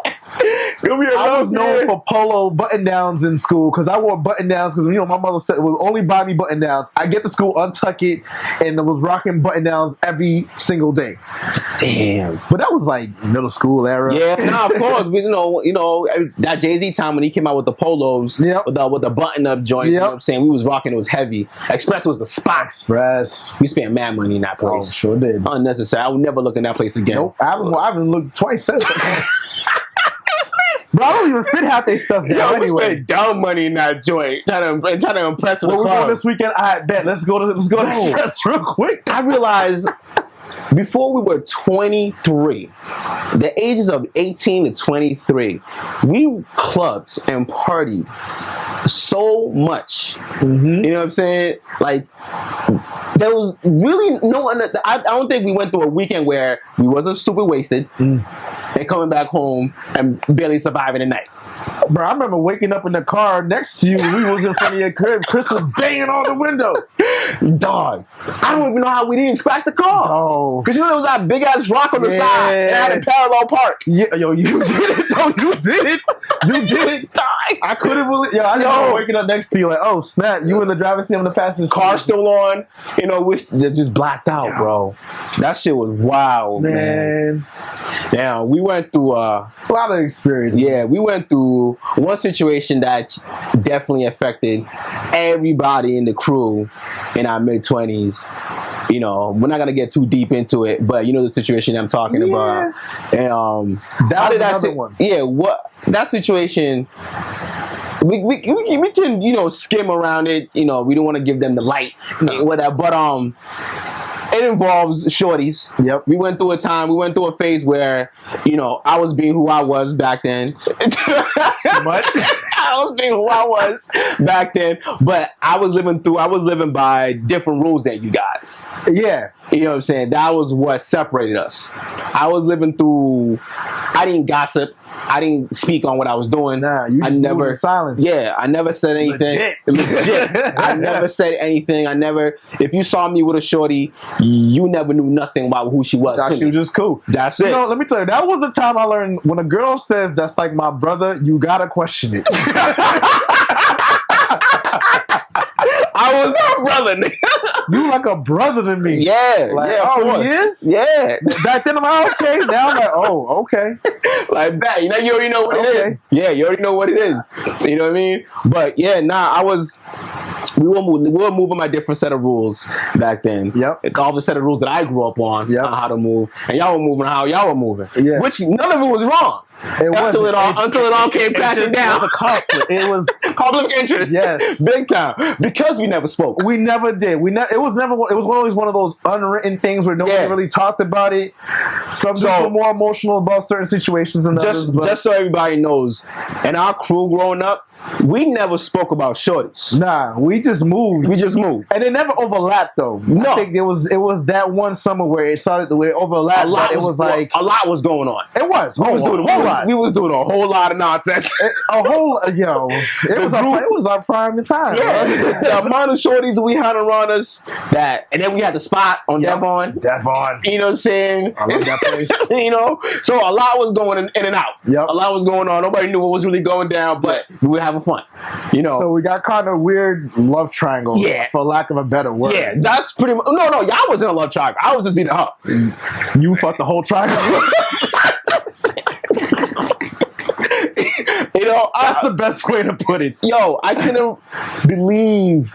It's gonna be a rough year. I was known for polo button downs in school because I wore button downs because my mother said would only buy me button downs. I get to school, untuck it, and I was rocking button downs every single day. Damn. But that was like middle school era. Yeah, no, of course. We, that Jay-Z time when he came out with the polos, with the button-up joints, you know what I'm saying? We was rocking, it was heavy. Express was the spot. Express. We spent mad money in that place. Oh, sure did. Unnecessary. I would never look in that place again. Nope. I haven't looked twice since. Bro, I don't even fit half their stuff down anyway. We spent dumb money in that joint. Trying to impress with the club. We're going this weekend. I bet. Let's go to Express real quick. I realized before we were 23, the ages of 18 to 23, we clubbed and partied so much. Mm-hmm. You know what I'm saying? Like, there was really no one. I don't think we went through a weekend where we wasn't stupid wasted and coming back home and barely surviving the night. Bro, I remember waking up in the car next to you. We was in front of your crib. Chris was banging on the window. Dog, I don't even know how we didn't scratch the car. Oh, because there was that big ass rock on the side. It had a parallel park. Yeah, yo, you did it. Yo, you did it. You did it. I couldn't believe. Yo, I remember waking up next to you like, oh snap! You in the driver's seat, on the passenger. Car still on. We just blacked out, bro. That shit was wild, man. Now we went through a lot of experience. Yeah, we went through one situation that definitely affected everybody in the crew in our mid-20s. We're not gonna get too deep into it, but the situation I'm talking about. And that was another one. Yeah, that situation. We can skim around it. We don't want to give them the light, whatever. But it involves shorties. Yep. We went through a phase where, I was being who I was back then. What? I was being who I was back then, but I was living by different rules than you guys. Yeah. You know what I'm saying? That was what separated us. I was living through, I didn't gossip. I didn't speak on what I was doing. Nah, you just moved in silence. Yeah, I never said anything. Legit. I never said anything. If you saw me with a shorty, you never knew nothing about who she was. She was just cool. That's it. Let me tell you, that was the time I learned when a girl says that's like my brother, you gotta question it. I was not brother, nigga. You like a brother to me. Yeah, Like, yeah. Of oh, course. he is? Yeah. Back then I'm like, okay. Now I'm like, oh, okay. Like that, you know, you already know what it Okay. is. Yeah, you already know what it is. You know what I mean? But yeah, we were moving my different set of rules back then. Yep. All the set of rules that I grew up on, Yep. on how to move, and y'all were moving how y'all were moving. Yeah. Which none of it was wrong. Until it all came crashing down. It was a conflict. It was conflict of interest. Yes. Big time. Because we never spoke. We never did. It was always one of those unwritten things where nobody really talked about it. Some people were more emotional about certain situations than others. Just so everybody knows, in our crew growing up, we never spoke about shorties. Nah, we just moved. And it never overlapped though. No. I think it was that one summer where it started the way it overlapped. A lot was going on. It was. We was doing a whole lot of nonsense. It was our prime time. Yeah. The amount of shorties we had around us and then we had the spot on Devon. You know what I'm saying? I love that place. You know? So a lot was going in and out. Yep. A lot was going on. Nobody knew what was really going down, but we were having fun. You know? So we got kind of weird love triangle, for lack of a better word. Yeah, that's pretty much. No, y'all wasn't a love triangle. I was just being a hoe. You fucked the whole triangle. You know, that's the best way to put it. Yo, I couldn't believe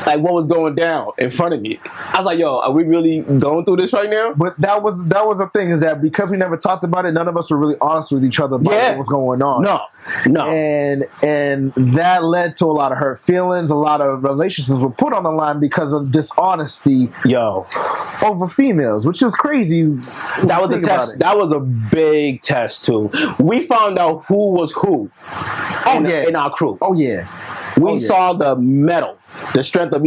like what was going down in front of me. I was like, yo, are we really going through this right now? But that was the thing, is that because we never talked about it, none of us were really honest with each other about what was going on. No. And that led to a lot of hurt feelings. A lot of relationships were put on the line because of dishonesty. Over females, which is crazy. That was a test. That was a big test too. We found out who was who. In our crew. We saw the metal, the strength of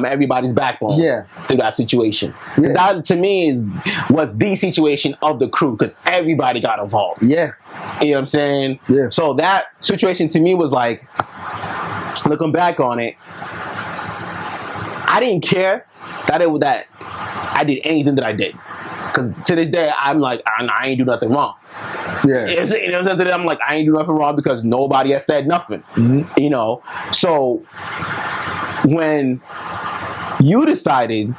everybody's backbone. Through that situation. That to me was the situation of the crew because everybody got involved. You know what I'm saying? So that situation to me was like, looking back on it, I didn't care that I did anything that I did. Because to this day, I'm like, I ain't do nothing wrong. You know what I'm saying? I'm like, I ain't do nothing wrong because nobody has said nothing. You know? So when you decided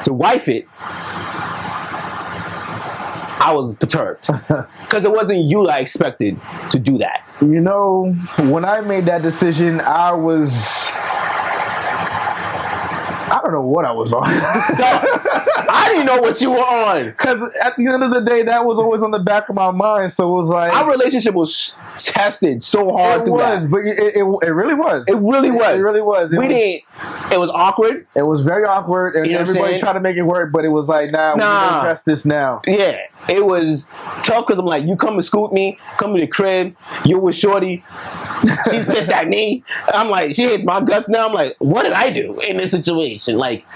to wife it, I was perturbed. Because it wasn't you I expected to do that. You know, when I made that decision, I don't know what I was on. I didn't know what you were on. Because at the end of the day, that was always on the back of my mind. So it was like... Our relationship was tested so hard through that. But it really was. It really was. It really was. It was awkward. It was very awkward. And everybody tried to make it work, but it was like, nah. We can address this now. Yeah. It was tough because I'm like, you come and scoop me, come to the crib, you with shorty. She's pissed at me. I'm like, she hates my guts now. I'm like, what did I do in this situation? Like,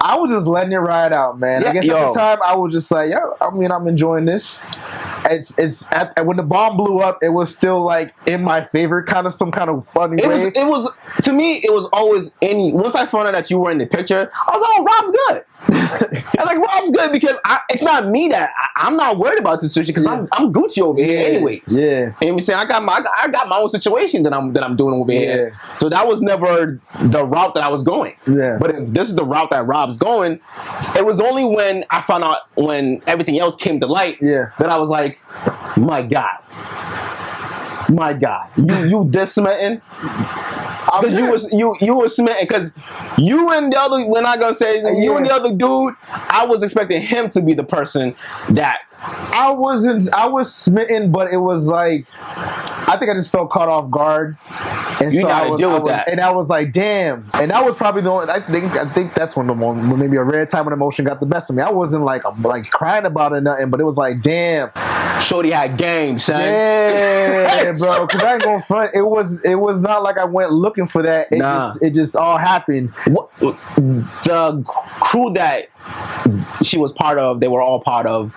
I was just letting it ride out, man. I guess at the time I was just like, I'm enjoying this. When the bomb blew up, it was still like in my favor, some kind of funny way. It was to me. It was always once I found out that you were in the picture, I was like, oh, Rob's good. I was like, Rob's good because it's not me that I'm not worried about the situation because I'm Gucci over here anyways. You know what I'm saying? I got my own situation that I'm doing over here. So that was never the route that I was going. But if this is the route that Rob's going, it was only when I found out when everything else came to light that I was like, my God, you this smitten. Because you were smitten because you and the other, we're not gonna say you and the other dude, I was expecting him to be the person that I was smitten, but it was like I think I just felt caught off guard. And you gotta deal with that. And I was like, damn. And that was probably the only I think that's when maybe a rare time when emotion got the best of me. I wasn't like crying about it or nothing, but it was like, damn. Shorty had game, son. Yeah, bro. Because I ain't gonna front. It was not like I went looking for that. It just all happened. The crew that she was part of, they were all part of.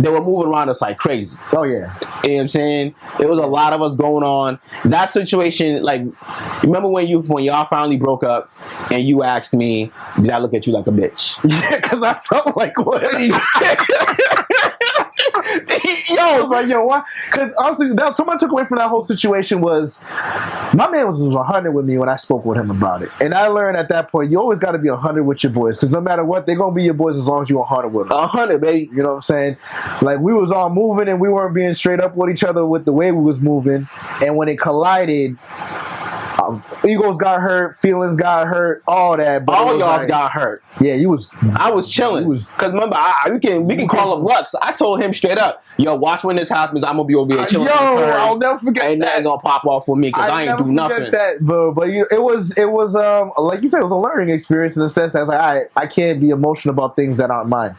They were moving around us like crazy. Oh yeah. You know what I'm saying? There was a lot of us going on. That situation, like, remember when y'all finally broke up and you asked me, did I look at you like a bitch? Yeah, because I felt like what? Yo, I was like, yo, why? Because honestly, someone took away from that whole situation was my man was 100 with me when I spoke with him about it, and I learned at that point you always got to be 100 with your boys, because no matter what, they're gonna be your boys as long as you're 100 with them. 100, baby. You know what I'm saying? Like, we was all moving and we weren't being straight up with each other with the way we was moving, and when it collided, egos got hurt, feelings got hurt, all that. But all y'all got hurt. Yeah, I was chilling. Because remember, we can call up Lux. I told him straight up, yo, watch when this happens. I'm gonna be over here chilling. Yo, I'll never forget. Ain't nothing gonna pop off for me because I ain't do nothing. That, but it was like you said, it was a learning experience in the sense that I was like, I can't be emotional about things that aren't mine.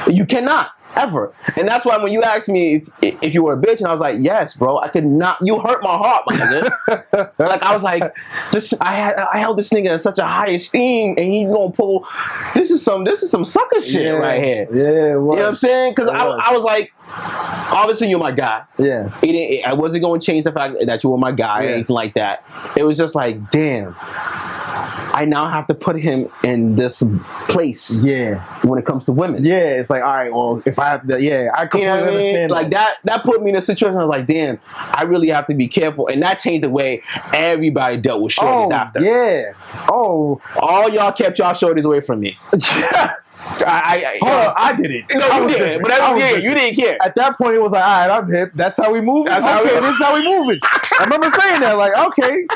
You cannot. Ever. And that's why when you asked me if you were a bitch, and I was like, yes, bro, I could not. You hurt my heart, my nigga. Like, I was like, I held this nigga in such a high esteem, and he's gonna pull. This is some sucker shit right here. Yeah, you know what I'm saying? Because I was like, obviously you're my guy. Yeah. I wasn't gonna change the fact that you were my guy or anything like that. It was just like, damn. I now have to put him in this place. Yeah. When it comes to women. Yeah, it's like, all right, well, if I have to, I completely understand. Like that put me in a situation where I was like, damn, I really have to be careful. And that changed the way everybody dealt with shorties after. Yeah. Oh. All y'all kept y'all shorties away from me. I did it. No, you didn't. But you didn't care. At that point, it was like, all right, I'm hip. That's how we move. This is how we move it. I remember saying that, like, okay.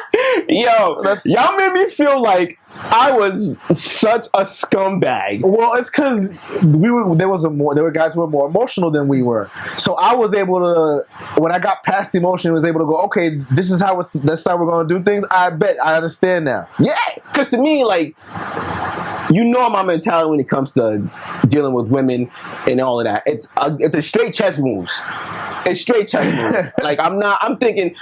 Yo, y'all made me feel like I was such a scumbag. Well, it's because there were guys who were more emotional than we were. So I was able to, when I got past the emotion, was able to go, okay, that's how we're going to do things. I bet I understand now. Yeah, because to me, like, you know my mentality when it comes to dealing with women and all of that. It's a straight chess moves. It's straight chess moves. Like, I'm thinking,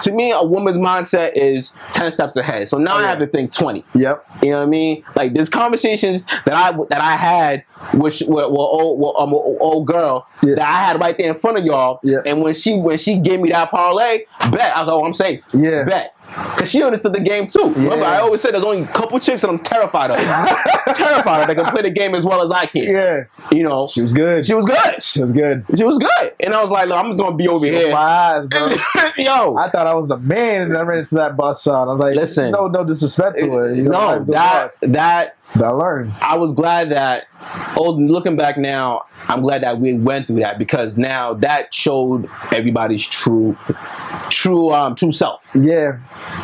to me, a woman's mindset is 10 steps ahead. So now I have to think 20. Yep. You know what I mean? Like, there's conversations that I had with old girl that I had right there in front of y'all. Yeah. And when she gave me that parlay, bet. I was like, oh, I'm safe. Yeah. Bet. Because she understood the game too. Yeah. Remember, I always said there's only a couple chicks that I'm terrified of. Terrified of that can play the game as well as I can. Yeah. You know. She was good. She was good. She was good. She was good. And I was like, look, I'm just going to be over here. My eyes, bro. Yo. I thought I was a man and I ran into that bus son. I was like, listen. No disrespect to her. You know, that I learned. I was glad that, looking back now, I'm glad that we went through that, because now that showed everybody's true self. Yeah.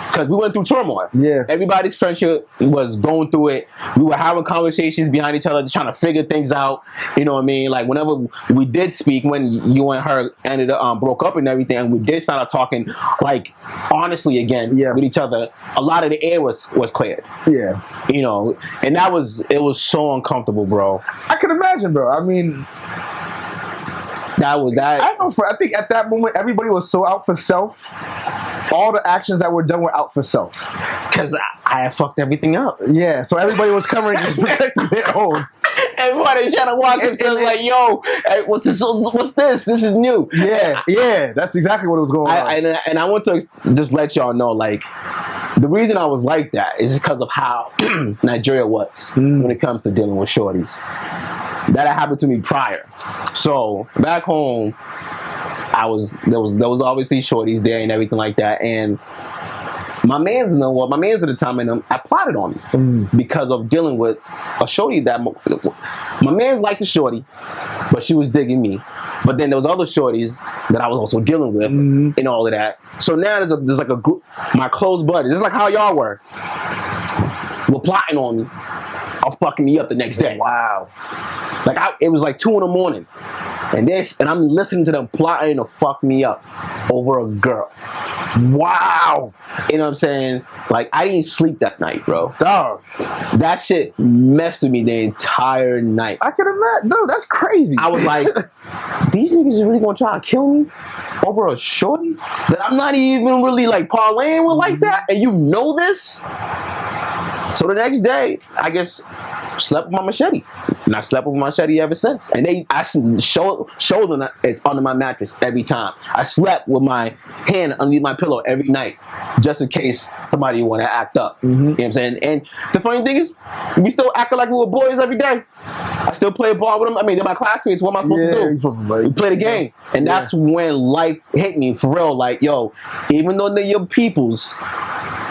Because we went through turmoil. Yeah. Everybody's friendship was going through it. We were having conversations behind each other, just trying to figure things out. You know what I mean? Like, whenever we did speak, when you and her ended up broke up and everything, and we did start talking, like, honestly again with each other, a lot of the air was cleared. Yeah. You know, and it was so uncomfortable, bro. I can imagine, bro. I mean, I think at that moment everybody was so out for self. All the actions that were done were out for self. Because I had fucked everything up. Yeah, so everybody was covering and protecting their own. Everybody's trying to watch themselves like, yo, what's this? What's this? This is new. Yeah, that's exactly what was going on. And I want to just let y'all know, like, the reason I was like that is because of how Nigeria was when it comes to dealing with shorties. That had happened to me prior. So back home, there was obviously shorties there and everything like that, and my mans at the time, and I plotted on me because of dealing with a shorty that my mans liked the shorty, but she was digging me. But then there was other shorties that I was also dealing with and all of that. So now there's like a group, my close buddies, just like how y'all were plotting on me, or fucking me up the next day. Wow. Like, it was like 2 a.m. and I'm listening to them plotting to fuck me up over a girl. Wow. You know what I'm saying? Like, I didn't sleep that night, bro. Dog. That shit messed with me the entire night. I can imagine. No, that's crazy. I was like, these niggas is really gonna try to kill me over a shorty that I'm not even really, like, parlaying with like that? And you know this? So the next day, I guess, slept with my machete. And I slept with my machete ever since. And they actually show them it's under my mattress every time. I slept with my hand underneath my pillow every night, just in case somebody want to act up. You know what I'm saying? And the funny thing is, we still acting like we were boys every day. I still play ball with them. I mean, they're my classmates. What am I supposed to do? You're supposed to, like, we play the game. And that's when life hit me for real. Like, yo, even though they're your peoples,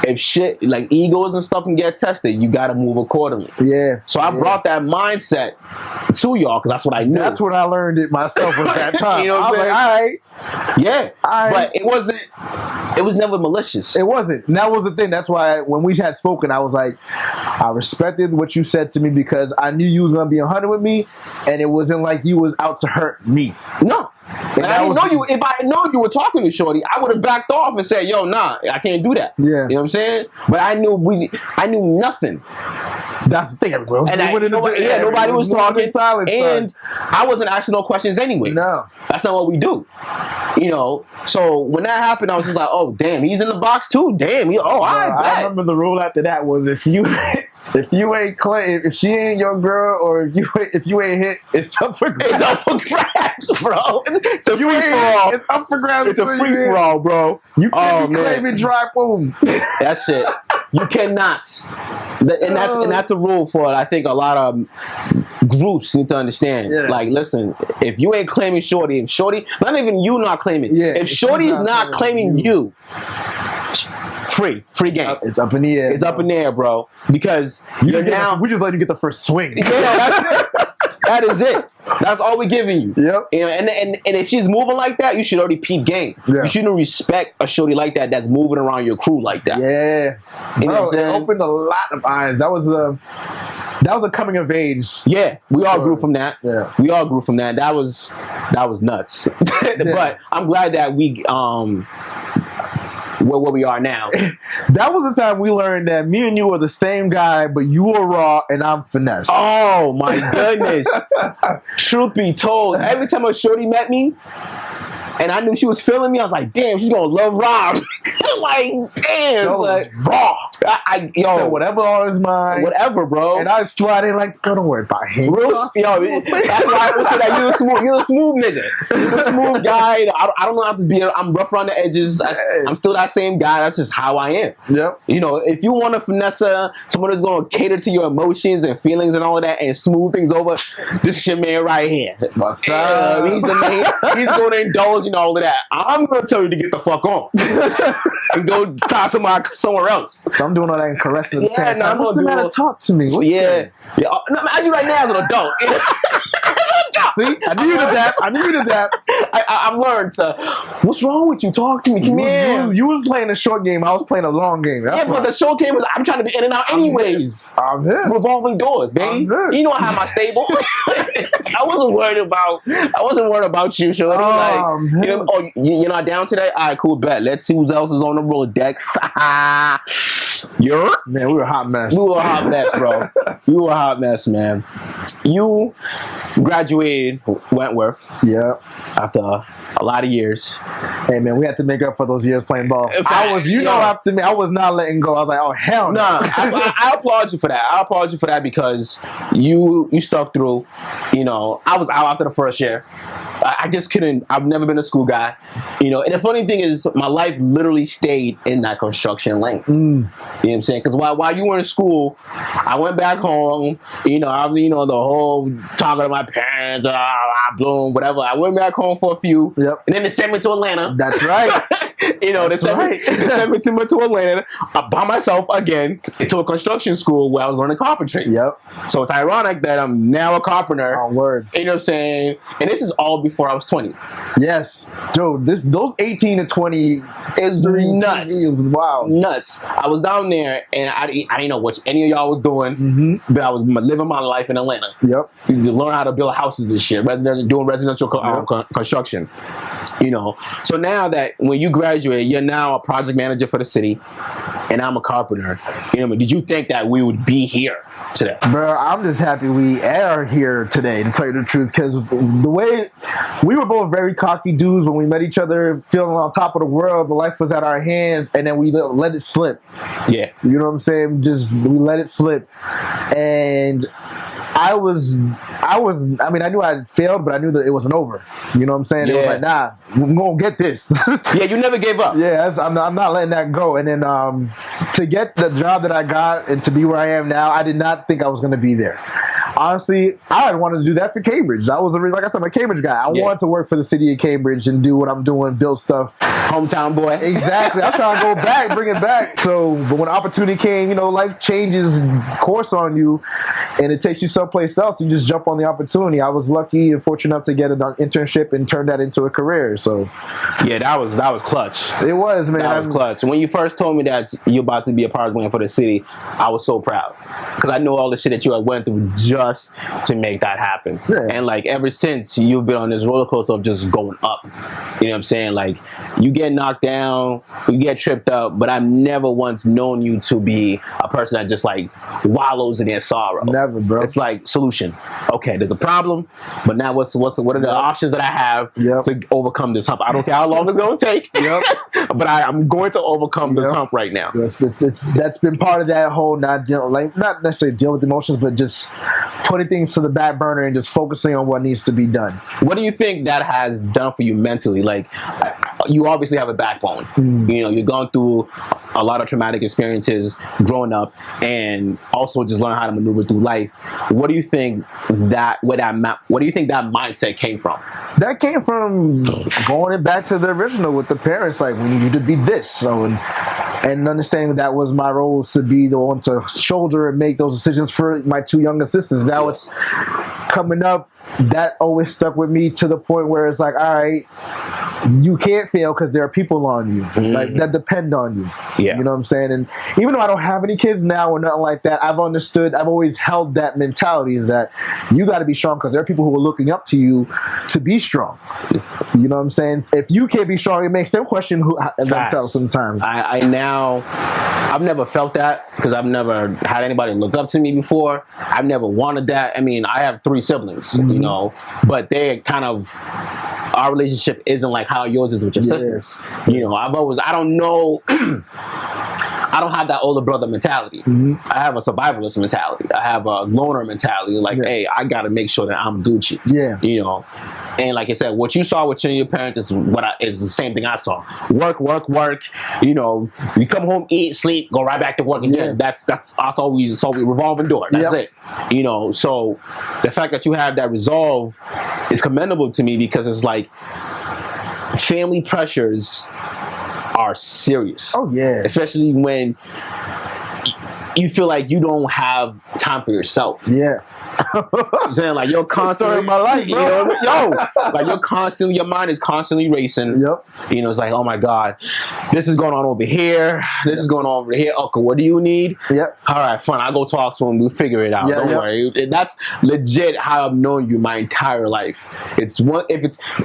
if shit like egos and stuff can get tested, you gotta move accordingly. Yeah. So I brought that mindset to y'all because that's what I knew. That's when I learned it myself at that time. You know what I was I'm like, all right. Yeah. But it was never malicious. It wasn't. And that was the thing. That's why when we had spoken, I was like, I respected what you said to me because I knew you was gonna be 100 with me, and it wasn't like you was out to hurt me. No. And I didn't know you. If I had known you were talking to Shorty, I would have backed off and said, "Yo, nah, I can't do that." Yeah. You know what I'm saying? But I knew nothing. That's the thing, bro. And nobody was talking, and I wasn't asking no questions anyway. No, that's not what we do. You know. So when that happened, I was just like, "Oh, damn, he's in the box too. Damn, I remember the rule after that was if she ain't your girl, or if you ain't hit, it's up for grabs. It's up for grabs, bro. It's a free for all. It's up for grabs. It's a free for all, bro. You can't be claiming dry boom. That's it. You cannot. And that's a rule for, I think, a lot of groups need to understand. Yeah. Like, listen, if you ain't claiming Shorty, if Shorty, not even you not claiming, if Shorty's not claiming you, free game. It's up in the air. It's up in the air, bro. Because we just let you get the first swing. Yeah, that's it. That is it. That's all we're giving you. Yep. You know, and if she's moving like that, you should already peep game. Yeah. You shouldn't respect a shorty like that that's moving around your crew like that. Yeah. You know what I'm saying? It opened a lot of eyes. That was a coming of age. Yeah, we all grew from that. Yeah. We all grew from that. That was nuts. But I'm glad that we where we are now. That was the time we learned that me and you were the same guy, but you were raw and I'm finesse. Oh my goodness. Truth be told, every time a shorty met me and I knew she was feeling me, I was like, damn, she's gonna love Rob. Like, damn, it's like raw. So whatever on his mind. Whatever, bro. And I slide in like, don't worry about him. That's why I would say that you're a smooth nigga. You're a smooth guy. I don't know how to be. I'm rough around the edges. I'm still that same guy. That's just how I am. Yep. You know, if you want a finesse, someone who's gonna cater to your emotions and feelings and all of that and smooth things over, this is your man right here. What's up? He's the man. He's gonna indulge in all of that. I'm gonna tell you to get the fuck on and go try somewhere else. So I'm doing all that and caressing the same time. What's the matter? Talk to me. Yeah. I do right now as an adult. See, I knew you to that. I've learned to. What's wrong with you? Talk to me. Come here. You was playing a short game. I was playing a long game. But the short game was I'm trying to be in and out anyways. I'm here. Revolving doors, baby. You know I have my stable. I wasn't worried about you, shorty. You're not down today? All right, cool, bet. Let's see who else is on the Rolodex. Man, we were a hot mess. We were a hot mess, bro. We were a hot mess, man. You graduated Wentworth. Yeah. After a lot of years. Hey, man, we had to make up for those years playing ball. After me, I was not letting go. I was like, oh, hell no. I applaud you for that. I applaud you for that because you stuck through. You know, I was out after the first year. I just couldn't. I've never been a school guy. You know, and the funny thing is, my life literally stayed in that construction lane. You know what I'm saying? Because while you were in school, I went back home. You know, the whole talking to my parents, bloom, whatever. I went back home for a few, and then they sent me to Atlanta. That's right. They sent me to Atlanta by myself again to a construction school where I was learning carpentry. Yep. So it's ironic that I'm now a carpenter. Oh, word. You know what I'm saying? And this is all before I was 20. Yes. Joe, those 18 to 20 is nuts. It was wild. Nuts. I was down there and I didn't know what any of y'all was doing, but I was living my life in Atlanta. Yep. To learn how to build houses and shit, doing residential construction. You know, so now that when you graduate, you're now a project manager for the city, and I'm a carpenter. You know, did you think that we would be here today? Bro, I'm just happy we are here today, to tell you the truth, because the way we were both very cocky dudes when we met each other, feeling on top of the world, the life was at our hands, and then we let it slip. Yeah. You know what I'm saying? We let it slip. And I mean, I knew I failed, but I knew that it wasn't over. You know what I'm saying? It was Yeah. like, nah, we're gonna get this. Yeah, you never gave up. Yeah, I'm not letting that go. And then to get the job that I got and to be where I am now, I did not think I was going to be there. Honestly, I wanted to do that for Cambridge. I was, like I said, I'm a Cambridge guy. I wanted to work for the city of Cambridge and do what I'm doing, build stuff. Hometown boy. Exactly. I'm trying to go back, bring it back. So, but when opportunity came, you know, life changes course on you, and it takes you someplace else. You just jump on the opportunity. I was lucky and fortunate enough to get an internship and turn that into a career. So, yeah, that was clutch. It was, man. That was clutch. When you first told me that you're about to be a part of for the city, I was so proud because I know all the shit that you had went through just to make that happen. Yeah. And like ever since, you've been on this roller coaster of just going up. You know what I'm saying? Like you get knocked down, you get tripped up, but I've never once known you to be a person that just like wallows in their sorrow. Never, bro. It's like solution. Okay, there's a problem, but now what are the options that I have to overcome this hump? I don't care how long it's going to take, but I'm going to overcome this hump right now. That's been part of that whole not necessarily dealing with emotions, but just putting things to the back burner and just focusing on what needs to be done. What do you think that has done for you mentally? Like, you obviously have a backbone. You know, you've gone through a lot of traumatic experiences growing up, and also just learn how to maneuver through life. What do you think that mindset came from? That came from going back to the original with the parents. Like, we need you to be this. So, and understanding that was my role to be the one to shoulder and make those decisions for my two younger sisters. That was coming up. That always stuck with me to the point where it's like, all right, you can't fail because there are people on you like that depend on you. Yeah. You know what I'm saying? And even though I don't have any kids now or nothing like that, I've always held that mentality is that you got to be strong because there are people who are looking up to you to be strong. You know what I'm saying? If you can't be strong, it makes them question themselves sometimes. I've never felt that because I've never had anybody look up to me before. I've never wanted that. I mean, I have 3 siblings, you know, but they kind of, our relationship isn't like how yours is with your sisters. You know, I don't know, I don't have that older brother mentality. I have a survivalist mentality. I have a loner mentality. Like, hey, I got to make sure that I'm Gucci. Yeah. You know, and like I said, what you saw with your parents is is the same thing I saw. Work. You know, you come home, eat, sleep, go right back to work again. That's always revolving door. That's it. You know, so the fact that you have that resolve is commendable to me because it's like family pressures are serious. Oh yeah. Especially when you feel like you don't have time for yourself. Yeah. I'm saying, like, you're constantly my life, you know what I mean? Like your mind is constantly racing. Yep. You know, it's like, oh my God, this is going on over here. This is going on over here. Okay, what do you need? Yep. All right, fine. I'll go talk to him. We'll figure it out. Don't worry. That's legit how I've known you my entire life. It wouldn't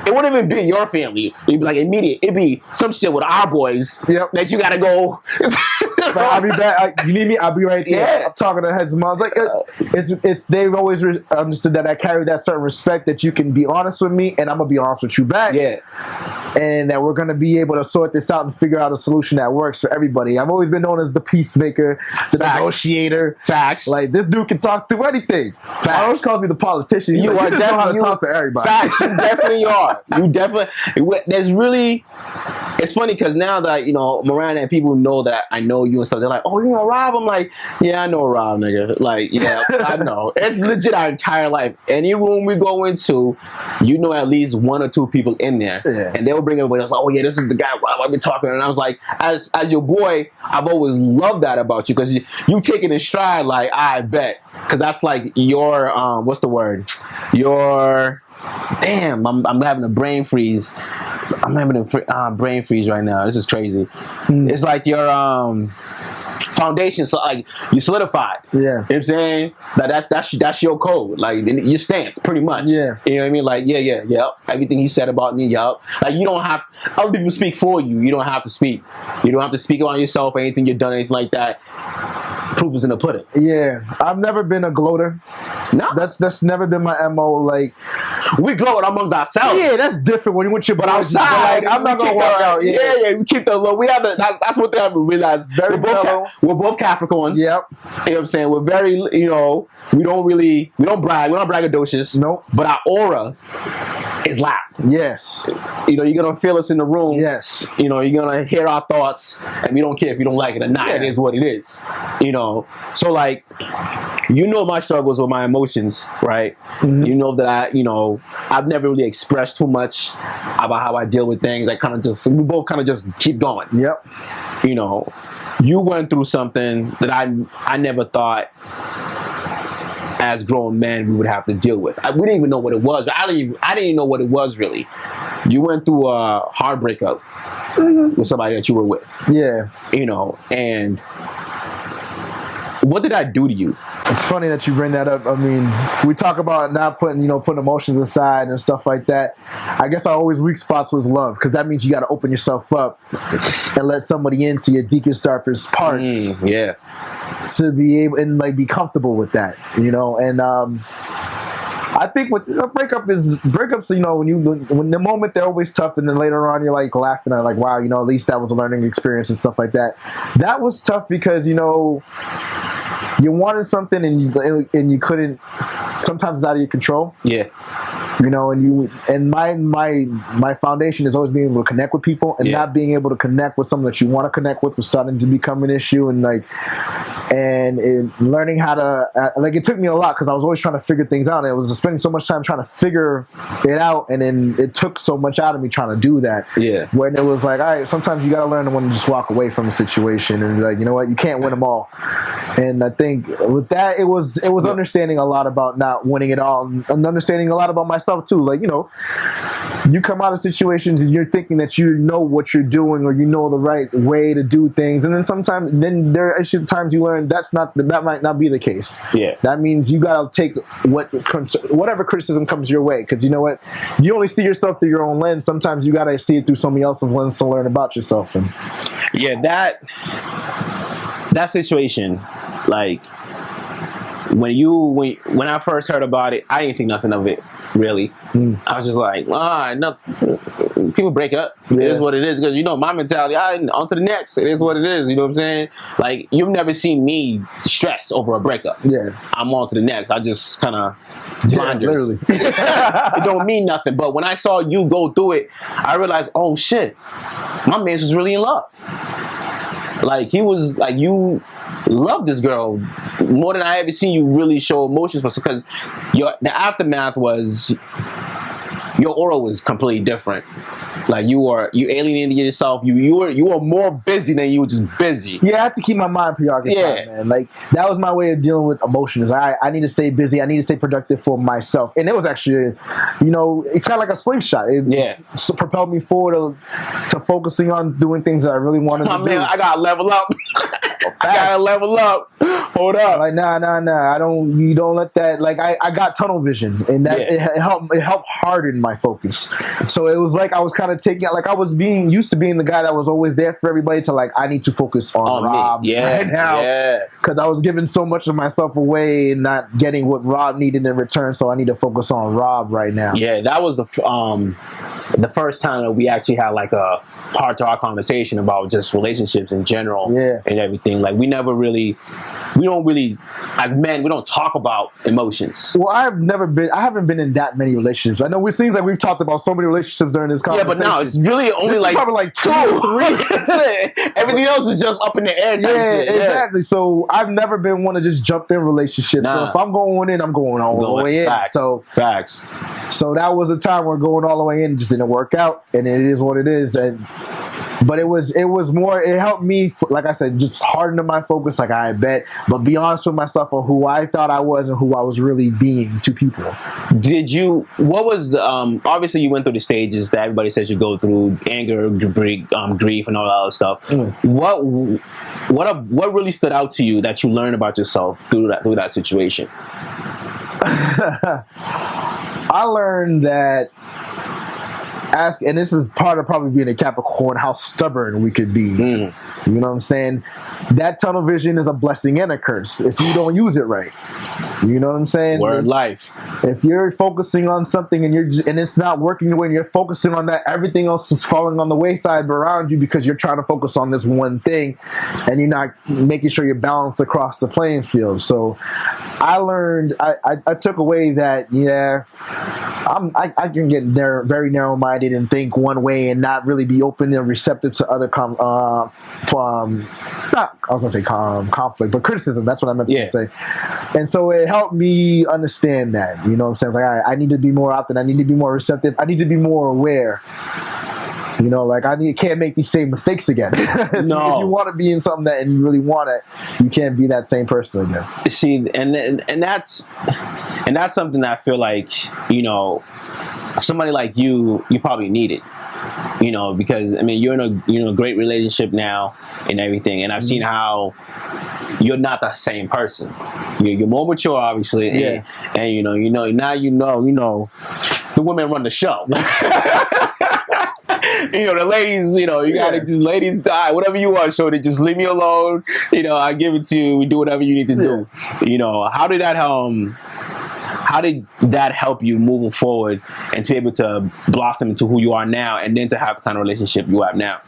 even be your family. It'd be like immediate. It'd be some shit with our boys that you gotta go. I'll be back. You need me? I'll be right there. Yeah. I'm talking to heads of moms. Like, they've always understood that I carry that certain respect that you can be honest with me and I'm gonna be honest with you back. Yeah. And that we're gonna be able to sort this out and figure out a solution that works for everybody. I've always been known as the peacemaker, the negotiator. Facts. Like, this dude can talk through anything. Facts. I always call me the politician. You are definitely know how to talk to everybody. Facts. You definitely are. You definitely. There's really. It's funny because now that, you know, Miranda and people know that I know you and stuff, they're like, oh, you know Rob? I'm like, yeah, I know Rob, nigga. Like, yeah, I know. It's legit our entire life. Any room we go into, you know at least 1 or 2 people in there. Yeah. And they'll bring everybody else, like, oh yeah, this is the guy Rob I've been talking to. And I was like, as your boy, I've always loved that about you because you take it in stride, like, I bet. Because that's like your, what's the word? Your, damn, I'm having a brain freeze. I'm having a brain freeze right now. This is crazy. It's like your foundation, so like you solidified. Yeah. You know what I'm saying? That's your code. Like your stance, pretty much. Yeah. You know what I mean? Like, yeah. Everything he said about me, yup. Like, you don't have other people speak for you. You don't have to speak. You don't have to speak about yourself or anything you've done, anything like that. Proof is in the pudding. Yeah. I've never been a gloater. No. That's never been my MO. Like, we glow it amongst ourselves. Yeah, that's different when you want your But boys. outside, Like, I'm not gonna walk out. Yeah, we keep the low. We have the. That's what they haven't realized. Very mellow. We're both Capricorns. Yep. You know what I'm saying? We're very, we don't brag. We're not braggadocious. Nope. But our aura is loud. Yes. You're gonna feel us in the room. Yes. You're gonna hear our thoughts, and we don't care if you don't like it or not. Yeah. It is what it is. So like, my struggles with my emotions, right? Mm-hmm. You know that I've never really expressed too much about how I deal with things. We both kind of just keep going. Yep. You went through something that I never thought as grown men we would have to deal with. We didn't even know what it was. I didn't even know what it was really. You went through a hard breakup with somebody that you were with. Yeah. And what did that do to you? It's funny that you bring that up. I mean, we talk about not putting emotions aside and stuff like that. I guess our always weak spots was love, because that means you got to open yourself up and let somebody into your deepest, darkest parts. Yeah. To be able and be comfortable with that, and I think with breakups, when the moment they're always tough, and then later on you're laughing at wow, at least that was a learning experience and stuff like that. That was tough because you wanted something and you couldn't. Sometimes it's out of your control. Yeah. And my foundation is always being able to connect with people, and not being able to connect with someone that you want to connect with was starting to become an issue, and learning how to it took me a lot because I was always trying to figure things out, and it was spending so much time trying to figure it out, and then it took so much out of me trying to do that. Yeah. When it was all right, sometimes you got to learn to want to just walk away from a situation and be you know what, you can't win them all. And I think with that, it was understanding a lot about not winning it all, and understanding a lot about myself too. You come out of situations and you're thinking that you know what you're doing, or the right way to do things, and then there are times you learn that might not be the case. Yeah. That means you gotta take whatever criticism comes your way, because you know what, you only see yourself through your own lens. Sometimes you gotta see it through somebody else's lens to learn about yourself. And that situation, when I first heard about it, I didn't think nothing of it, really. I was just nothing. People break up. It is what it is. Because, my mentality, on to the next. It is what it is. You know what I'm saying? You've never seen me stress over a breakup. Yeah. I'm on to the next. I just kind of blinders. Literally. It don't mean nothing. But when I saw you go through it, I realized, oh, shit, my man was really in love. He was, you love this girl more than I ever seen you really show emotions for, because the aftermath was your aura was completely different. You alienated yourself. You were more busy than you were just busy. Yeah, I had to keep my mind preoccupied, man. That was my way of dealing with emotions. I need to stay busy. I need to stay productive for myself. And it was actually, it's kind of like a slingshot. It propelled me forward to focusing on doing things that I really wanted to do. Man, I gotta level up. I gotta level up. Hold up. Nah. You don't let that. I got tunnel vision, and that it helped harden my focus. So it was I was kind of taking I was being used to being the guy that was always there for everybody to I need to focus on Rob right now, because I was giving so much of myself away and not getting what Rob needed in return. So I need to focus on Rob right now. Yeah, that was the first time that we actually had a heart-to-heart conversation about just relationships in general and everything. We don't really, as men, we don't talk about emotions. Well, I haven't been in that many relationships. I know it seems like we've talked about so many relationships during this conversation. Yeah, but now it's really only probably 2 or 3. That's it. Everything else is just up in the air type shit. Exactly. So I've never been one to just jump in relationships. Nah. So if I'm going in, I'm going all the way in. Facts. So that was a time where going all the way in just didn't work out, and it is what it is. But it was more. It helped me, like I said, just harden my focus, I bet. But be honest with myself on who I thought I was and who I was really being to people. What was obviously you went through the stages that everybody says you go through: anger, grief, and all that other stuff. What really stood out to you that you learned about yourself through that situation? I learned that and this is part of probably being a Capricorn, how stubborn we could be. You know what I'm saying? That tunnel vision is a blessing and a curse if you don't use it right. You know what I'm saying? Word life. If you're focusing on something and it's not working the way you're focusing on that, everything else is falling on the wayside around you because you're trying to focus on this one thing and you're not making sure you're balanced across the playing field. So I learned, I took away that, I can get very narrow-minded and think one way and not really be open and receptive to other conflict, but criticism. That's what I meant to say. And so it helped me understand that. You know what I'm saying? It's like, all right, I need to be more out there. I need to be more receptive. I need to be more aware. You know, like can't make these same mistakes again. No. If you want to be in something and you really want it, you can't be that same person again. See, and that's something that I feel like, somebody like you probably need it. Because I mean, you're in a great relationship now and everything, and I've seen how you're not the same person. You're more mature, obviously, and now the women run the show. The ladies, you gotta just ladies die, whatever you want, Shorty, just leave me alone. I give it to you. We do whatever you need to do. How did that help you moving forward and to be able to blossom into who you are now and then to have the kind of relationship you have now?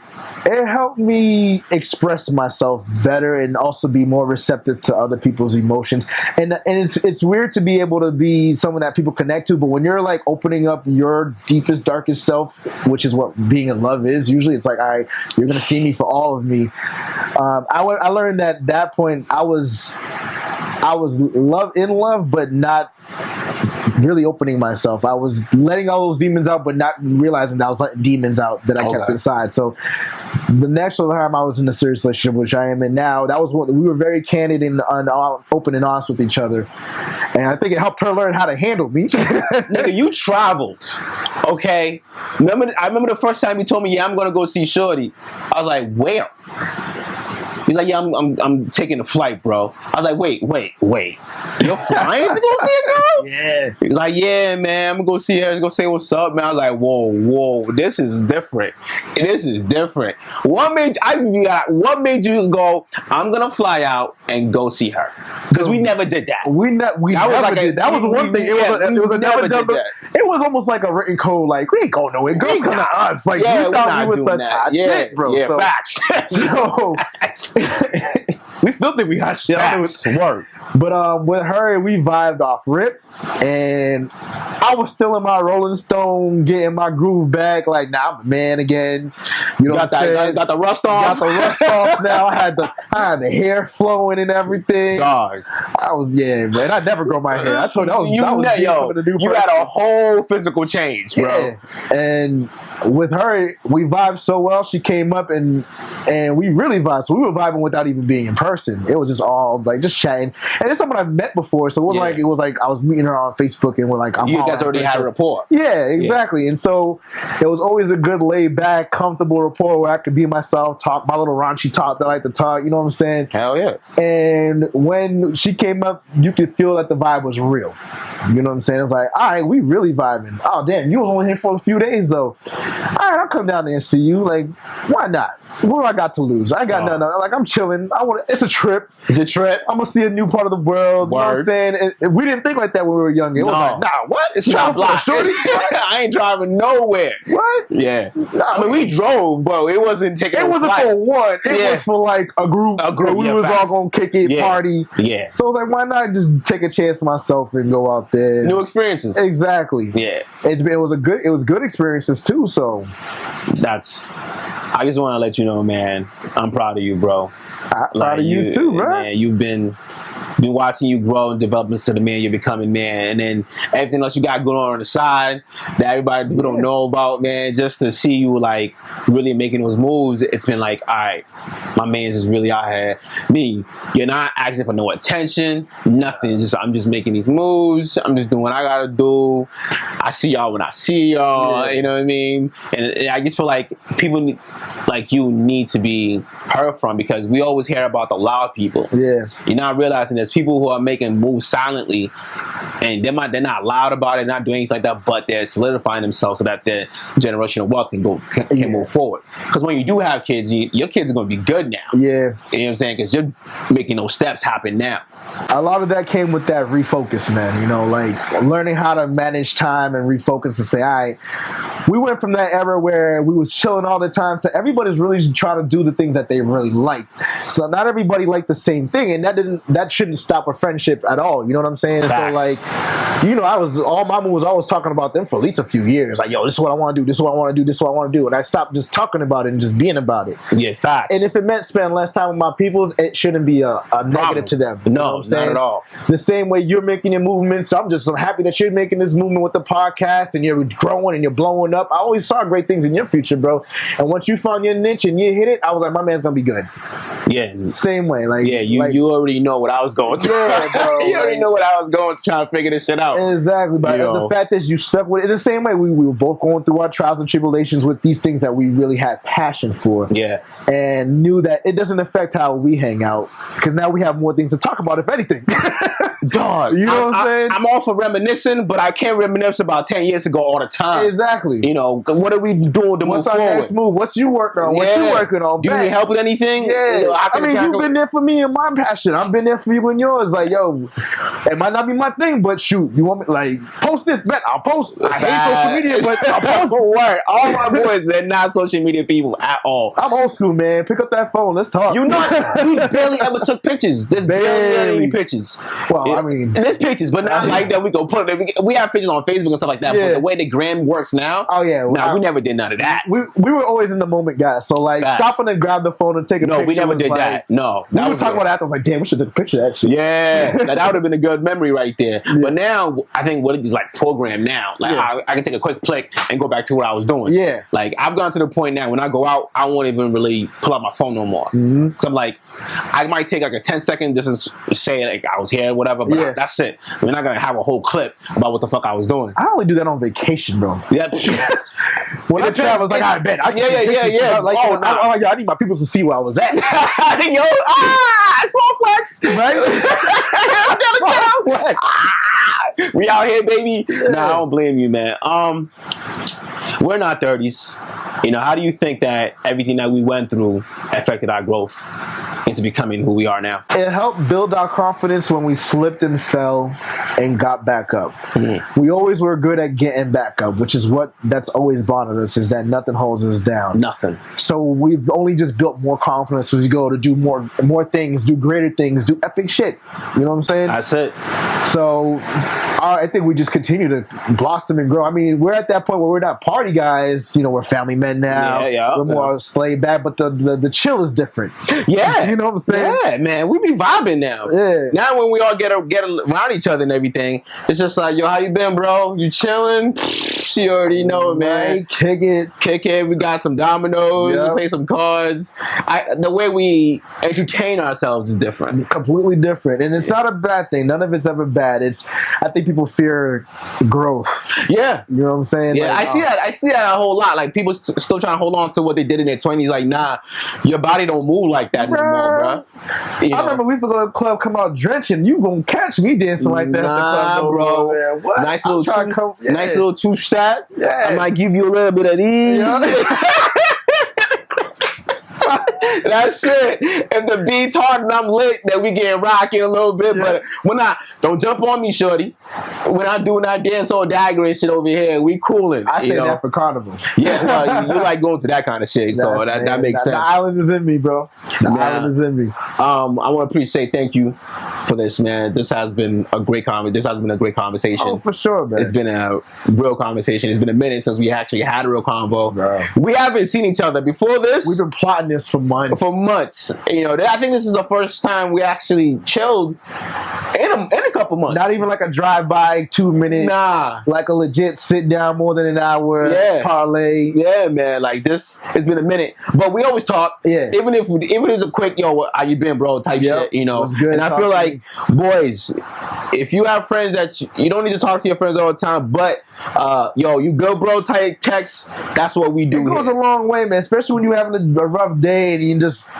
It helped me express myself better and also be more receptive to other people's emotions. And it's weird to be able to be someone that people connect to, but when you're like opening up your deepest, darkest self, which is what being in love is, usually it's like, all right, you're going to see me for all of me. I learned that at that point I was in love, but not really opening myself. I was letting all those demons out, but not realizing that I was letting demons out that I kept inside. So the next time I was in a serious relationship, which I am in now, that was when we were very candid and open and honest with each other. And I think it helped her learn how to handle me. Nigga, you traveled. Okay? I remember the first time you told me, I'm going to go see Shorty. I was like, where? He's like, yeah, I'm taking a flight, bro. I was like, wait. You're flying to go see a girl? Yeah. He's like, yeah, man, I'm gonna go see her, go say what's up, man. I was like, whoa, this is different. What made you go, I'm gonna fly out and go see her? Because we never did that. That was one thing. It was almost like a written code, like, we ain't going nowhere. Girls come to us. Like, we thought we were such hot shit, bro. Yeah, so, facts. We still think we hot shit. Word. But with her, we vibed off rip, and I was still in my Rolling Stone, getting my groove back. Like, nah, I'm a man again. You know what I'm saying? Got the rust off. Got the rust off now. I had the hair flowing and everything. Dog. Man. I never grow my hair. I told you, you had a whole physical change, bro. Yeah. And with her, we vibed so well. She came up and we really vibed. So we were vibing without even being in person. It was just all like just chatting. And it's someone I've met before, so it was like I was meeting her on Facebook and we're like, you guys already had a rapport. Yeah, exactly. Yeah. And so it was always a good laid back, comfortable rapport where I could be myself, talk my little raunchy talk that I like to talk, you know what I'm saying? Hell yeah. And when she came up, you could feel that the vibe was real. You know what I'm saying? It's like, all right, we really vibing. Oh damn, you was only here for a few days though. All right, I'll come down there and see you. Like, why not? What do I got to lose? I got nothing. Like, I'm chilling. It's a trip. It's a trip. I'm gonna see a new part of the world. Word. You know what I'm saying? And we didn't think like that when we were younger. It was like, nah, what? It's not block. Shorty. I ain't driving nowhere. What? Yeah. I mean, we drove, but it wasn't taking. It wasn't for one. It was for like a group. We was all gonna kick it, party. Yeah. So like, why not just take a chance myself and go out there? New experiences. Exactly. Yeah. It was good experiences too. So I just want to let you know, man, I'm proud of you, bro. I'm proud of you too, bro. Man, you've been watching you grow and develop into the man you're becoming, man. And then everything else you got going on the side that people don't know about, man. Just to see you like really making those moves, it's been like, all right, my man's just really out here. Me, you're not asking for no attention, nothing. I'm just making these moves. I'm just doing what I gotta do. I see y'all when I see y'all. You know what I mean? And I just feel like people need. like you need to be heard from, because we always hear about the loud people. Yeah. You're not realizing there's people who are making moves silently, and they're not loud about it, not doing anything like that, but they're solidifying themselves so that their generational wealth can move forward. Because when you do have kids, your kids are going to be good now. Yeah. You know what I'm saying? Because you're making those steps happen now. A lot of that came with that refocus, man. You know, like learning how to manage time and refocus and say, all right, we went from that era where we was chilling all the time to everybody's really trying to do the things that they really like. So not everybody liked the same thing, and that shouldn't stop a friendship at all. You know what I'm saying? Facts. So like, you know, all my mom was always talking about them for at least a few years. Like, yo, this is what I want to do. This is what I want to do. This is what I want to do. And I stopped just talking about it and just being about it. Yeah, facts. And if it meant spending less time with my peoples, it shouldn't be a negative to them. You know what I'm saying? Not at all. The same way you're making your movements, I'm happy that you're making this movement with the podcast and you're growing and you're blowing up. I always saw great things in your future, bro. And once you found your niche and you hit it, I was like, my man's gonna be good. Yeah. Same way, like you already know what I was going through. Yeah, bro. You already know what I was going to try to figure this shit out. Exactly, but the fact that you stuck with it, the same way we were both going through our trials and tribulations with these things that we really had passion for. Yeah. And knew that it doesn't affect how we hang out, because now we have more things to talk about, if anything. Dog, you know what I'm saying? I'm all for reminiscing, but I can't reminisce about 10 years ago all the time. Exactly. You know, what are we doing to move What's our forward? next move? What's you working on? What you working on? Do you need help with anything? Yeah. You know, I mean, you've been there for me and my passion. I've been there for you and yours. Like, yo, it might not be my thing, but shoot, you want me, like, post this, bet I'll post. I hate social media, but I'll post. Word. All my boys, they're not social media people at all. I'm old school, man. Pick up that phone. Let's talk. You know, we barely ever took pictures. There's barely any pictures. Well, I mean, there's pictures, but not like that. We go put it. We have pictures on Facebook and stuff like that. Yeah. But the way the gram works now, oh yeah, we never did none of that. We were always in the moment, guys. So like, stopping and grab the phone and take a picture. No, we never did that. No, we were talking about that. I was like, damn, we should take a picture of that shit. Yeah, that would have been a good memory right there. Yeah. But now, I think what it is like programmed now. Like I can take a quick click and go back to what I was doing. Yeah. Like I've gone to the point now when I go out, I won't even really pull out my phone no more. Mm-hmm. So I'm like, I might take like a 10-second just to say like I was here, whatever. But that's it. We're not gonna have a whole clip about what the fuck I was doing. I only do that on vacation, bro. Yeah. When I travel, it's like, I bet. Yeah. Like, I need my people to see where I was at. Yo, small flex, right? We out here, baby. Yeah. Nah, I don't blame you, man. We're in our 30s. You know, how do you think that everything that we went through affected our growth into becoming who we are now? It helped build our confidence when we slipped and fell and got back up. Mm-hmm. We always were good at getting back up, which is that's always bothered us, is that nothing holds us down. Nothing. So we've only just built more confidence as we go to do more things, do greater things, do epic shit. You know what I'm saying? That's it. So I think we just continue to blossom and grow. I mean, we're at that point where we're not party guys. You know, we're family men now. We're more laid back, but the chill is different. Yeah. You know what I'm saying? Yeah, man. We be vibing now. Yeah. Now when we all get around each other and everything, it's just like, yo, how you been, bro? You chilling? She already know it, man. Right, kick it. We got some dominoes. We play some cards. The way we entertain ourselves is different. Completely different. And it's not a bad thing. None of it's ever bad. I think people fear growth. Yeah. You know what I'm saying? Yeah, like, I see that a whole lot. Like people still trying to hold on to what they did in their 20s. Like, nah, your body don't move like that anymore, bro. I remember we used to go to the club, come out drenching. You gonna catch me dancing like that? Nah, bro. Man. What? Nice little two-step. Yeah. I might give you a little bit of these. Yeah. That's it. If the beat's hard and I'm lit, then we get rocking a little bit. Yeah. But don't jump on me, shorty. We're not doing that dance or dagger shit over here. We cooling. I say that for carnival. Yeah, well, you like going to that kind of shit, so that makes sense. The island is in me, bro. The island is in me. I want to say thank you for this, man. This has been a great conversation. Oh, for sure, man. It's been a real conversation. It's been a minute since we actually had a real convo. Bro. We haven't seen each other before this. We've been plotting this for months. You know, I think this is the first time we actually chilled in a couple months. Not even like a drive-by 2 minute. Nah. Like a legit sit down more than an hour. Yeah. Parlay. Yeah, man. Like this, it's been a minute. But we always talk. Yeah. Even if it's a quick, yo, how you been, bro, type shit, you know. Good and I feel like, boys, if you have friends that you don't need to talk to your friends all the time, but yo, you go bro type text, that's what we do. It goes here. a long way, man. Especially when you're having a rough day and you just,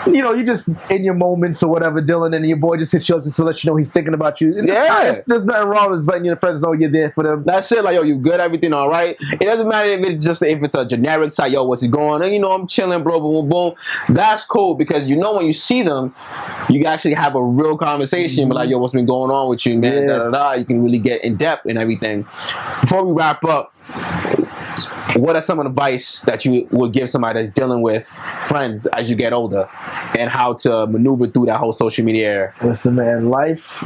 you just in your moments or whatever, Dylan, and your boy just hits you up just to let you know he's thinking about you. And there's nothing wrong with letting your friends know you're there for them. That's it. Like, yo, you good? Everything all right? It doesn't matter if it's a generic site. Yo, what's going on? And, I'm chilling, bro. Boom, boom, boom. That's cool because when you see them, you can actually have a real conversation. But like, yo, what's been going on with you, man? Da, da, da. You can really get in depth and everything. Before we wrap up, what are some advice that you would give somebody that's dealing with friends as you get older and how to maneuver through that whole social media era? Listen, man, life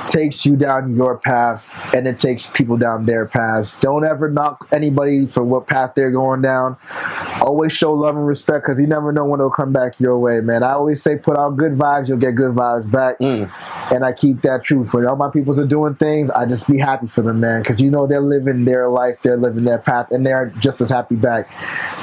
takes you down your path and it takes people down their paths. Don't ever knock anybody for what path they're going down. Always show love and respect because you never know when it'll come back your way, man. I always say put out good vibes, you'll get good vibes back. And I keep that true. For all my peoples are doing things, I just be happy for them, man, because they're living their life, they're living their path, and they're just as happy back.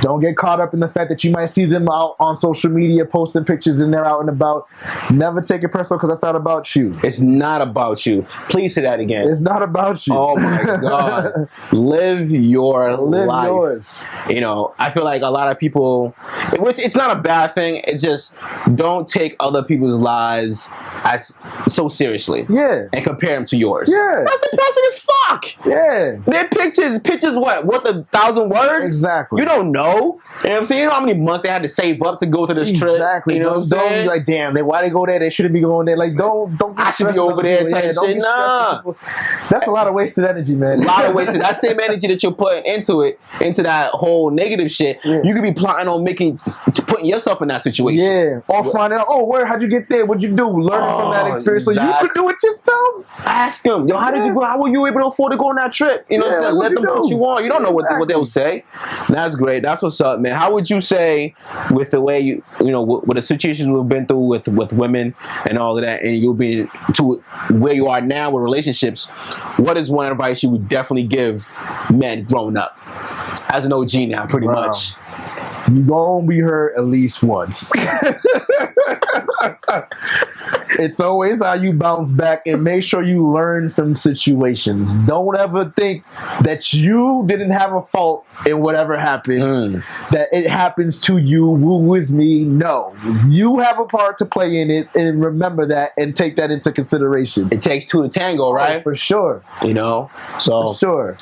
Don't get caught up in the fact that you might see them out on social media posting pictures and they're out and about. Never take it personal because that's not about you. It's not about you. Please say that again. It's not about you. Oh my God. Live your life. Yours. I feel like a lot of people, which it's not a bad thing, it's just don't take other people's lives as so seriously. Yeah. And compare them to yours. Yeah. That's depressing as fuck. Yeah. Their pictures what? Worth 1,000 words? Exactly. You don't know. You know what I'm saying? You know how many months they had to save up to go to this trip? Exactly. You know what I'm Don't saying? be like, damn, why they go there? They shouldn't be going there. Like, don't I should be over there type shit. Nah. That's a lot of wasted energy, man. A lot of wasted. That same energy that you're putting into that whole negative shit, you could be plotting on putting yourself in that situation. Yeah. Or finding out, how'd you get there? What'd you do? Learning from that experience so you could do it yourself. Ask them, yo, how did you go? How were you able to afford to go on that trip? You know what I'm saying? Let them know what you want. You don't know what they'll say. That's great. That's what's up, man. How would you say, with the way with the situations we've been through with women and all of that, and you'll be to where you are now with relationships, what is one advice you would definitely give men growing up? As an OG now, pretty much. You gonna be hurt at least once. It's always how you bounce back, and make sure you learn from situations. Don't ever think that you didn't have a fault in whatever happened, that it happens to you. Who is me? No. You have a part to play in it, and remember that and take that into consideration. It takes two to tango, right? For sure. So For sure.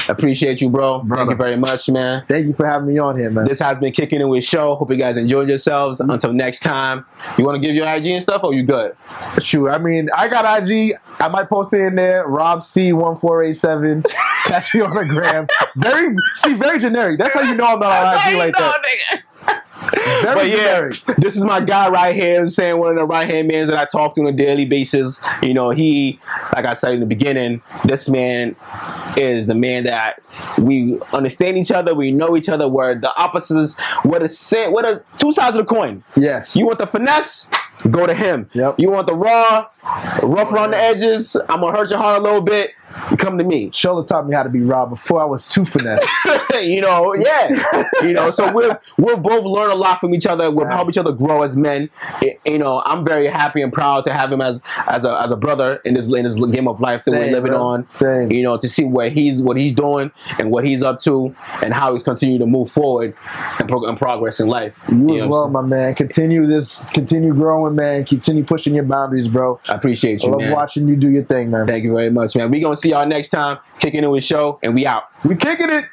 Appreciate you, bro. Thank you very much, man. Thank you for having me on here, man. This has been Kicking It With Show. Hope you guys enjoyed yourselves. Until next time, you want to give your IG and stuff, or you good? Sure. I mean, I got IG. I might post it in there. RobC1487. Catch me on the gram. Very generic. That's how you know I'm not on IG like that. But yeah, this is my guy right here. I'm saying one of the right hand men that I talk to on a daily basis. He, like I said in the beginning, this man is the man that we understand each other, we know each other. We're the opposites. We're the two sides of the coin. Yes. You want the finesse? Go to him. Yep. You want the rough around the edges? I'm gonna hurt your heart a little bit. You come to me. Shola taught me how to be Rob before I was too finesse. So we'll both learn a lot from each other. We'll help each other grow as men. I'm very happy and proud to have him as a brother in this game of life that we're living on. Same. To see what he's doing and what he's up to and how he's continuing to move forward and progress in life. You as well, my man. Continue growing, man. Continue pushing your boundaries, bro. I appreciate you, I love watching you do your thing, man. Thank you very much, man. We're gonna see y'all next time. Kicking It With Show, and we out. We kicking it.